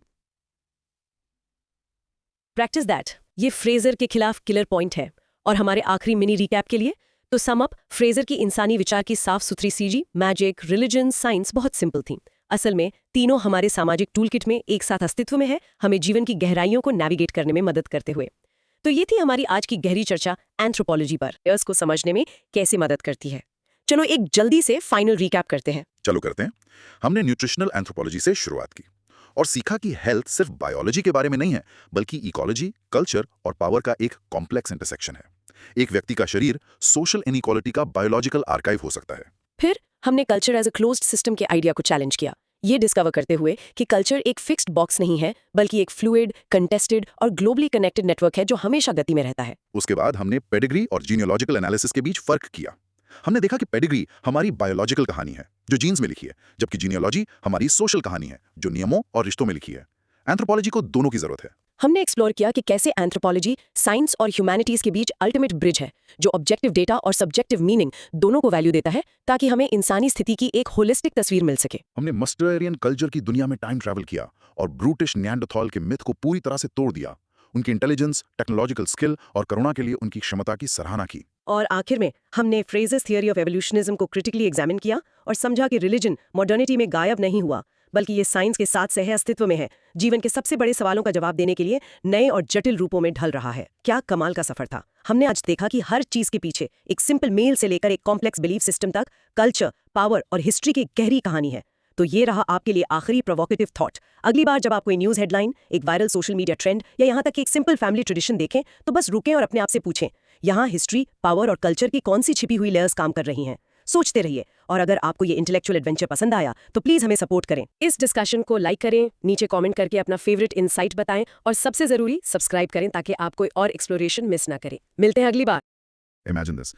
Practice that. ये फ्रेजर के खिलाफ किलर पॉइंट है। और हमारे आखिरी मिनी रिकैप के लिए तो सम अप, फ्रेजर की इंसानी विचार की साफ सुथरी सीजी, मैजिक, रिलीजन, साइंस बहुत सिंपल थी। असल में तीनों हमारे सामाजिक टूलकिट में एक साथ अस्तित्व में है, हमें जीवन की गहराइयों को नेविगेट करने में मदद करते हुए। तो ये थी हमारी आज की गहरी चर्चा एंथ्रोपोलॉजी पर, लेयर्स को समझने में कैसे मदद करती है। चलो एक जल्दी से फाइनल रिकैप करते हैं। चलो करते हैं। हमने न्यूट्रिशनल एंथ्रोपोलॉजी से शुरुआत की और सीखा कि हेल्थ सिर्फ बायोलॉजी के बारे में नहीं है, बल्कि इकोलॉजी, कल्चर और पावर का एक कॉम्प्लेक्स इंटरसेक्शन है। एक व्यक्ति का शरीर सोशल इनइक्वालिटी का बायोलॉजिकल आर्काइव हो सकता है। फिर हमने culture as a closed system के आइडिया को चैलेंज किया, ये डिस्कवर करते हुए कि कल्चर एक फिक्स्ड बॉक्स नहीं है, बल्कि एक फ्लूइड, कंटेस्टेड और ग्लोबली कनेक्टेड नेटवर्क है जो हमेशा गति में रहता है। उसके बाद हमने पेडिग्री और जीनियोलॉजिकल एनालिसिस के बीच फर्क किया। हमने देखा कि पेडिग्री हमारी बायोलॉजिकल कहानी है जो जीन्स में लिखी है, जबकि जीनियोलॉजी हमारी सोशल कहानी है जो नियमों और रिश्तों में लिखी है। एंथ्रोपोलॉजी को दोनों की जरूरत है। हमने एक्सप्लोर किया कि कैसे एंथ्रोपोलॉजी साइंस और ह्यूमैनिटीज के बीच अल्टीमेट ब्रिज है जो ऑब्जेक्टिव डेटा और सब्जेक्टिव मीनिंग दोनों को वैल्यू देता है, ताकि हमें इंसानी स्थिति की एक होलिस्टिक तस्वीर मिल सके। हमने मस्टरियन कल्चर की दुनिया में टाइम ट्रैवल किया और ब्रूटिश निएंडरथॉल के मिथ को पूरी तरह से तोड़ दिया। उनकी इंटेलिजेंस, टेक्नोलॉजिकल स्किल और करुणा के लिए उनकी क्षमता की सराहना की। और आखिर में हमने फ्रेजर्स थियरी ऑफ एवोल्यूशनिज्म को क्रिटिकली एग्जामिन किया और समझा कि रिलीजन मॉडर्निटी में गायब नहीं हुआ, बल्कि ये साइंस के साथ सह अस्तित्व में है, जीवन के सबसे बड़े सवालों का जवाब देने के लिए नए और जटिल रूपों में ढल रहा है। क्या कमाल का सफर था। हमने आज देखा कि हर चीज के पीछे एक सिंपल मेल से लेकर एक कॉम्प्लेक्स बिलीफ सिस्टम तक कल्चर, पावर और हिस्ट्री की गहरी कहानी है। तो ये रहा आपके लिए आखिरी प्रोवोकेटिव थॉट। अगली बार जब आप कोई न्यूज़ हेडलाइन, एक वायरल सोशल मीडिया ट्रेंड या यहाँ तक कि एक सिंपल फैमिली ट्रेडिशन देखें, तो बस रुकें और अपने आप से पूछें, यहाँ हिस्ट्री, पावर और कल्चर की कौन सी छिपी हुई लेयर्स काम कर रही हैं। सोचते रहिए, और अगर आपको ये इंटेलेक्चुअल एडवेंचर पसंद आया तो प्लीज हमें सपोर्ट करें। इस डिस्कशन को लाइक करें, नीचे कमेंट करके अपना फेवरेट इनसाइट बताएं और सबसे जरूरी सब्सक्राइब करें ताकि आप कोई और एक्सप्लोरेशन मिस ना करें। मिलते हैं अगली बार। Imagine this.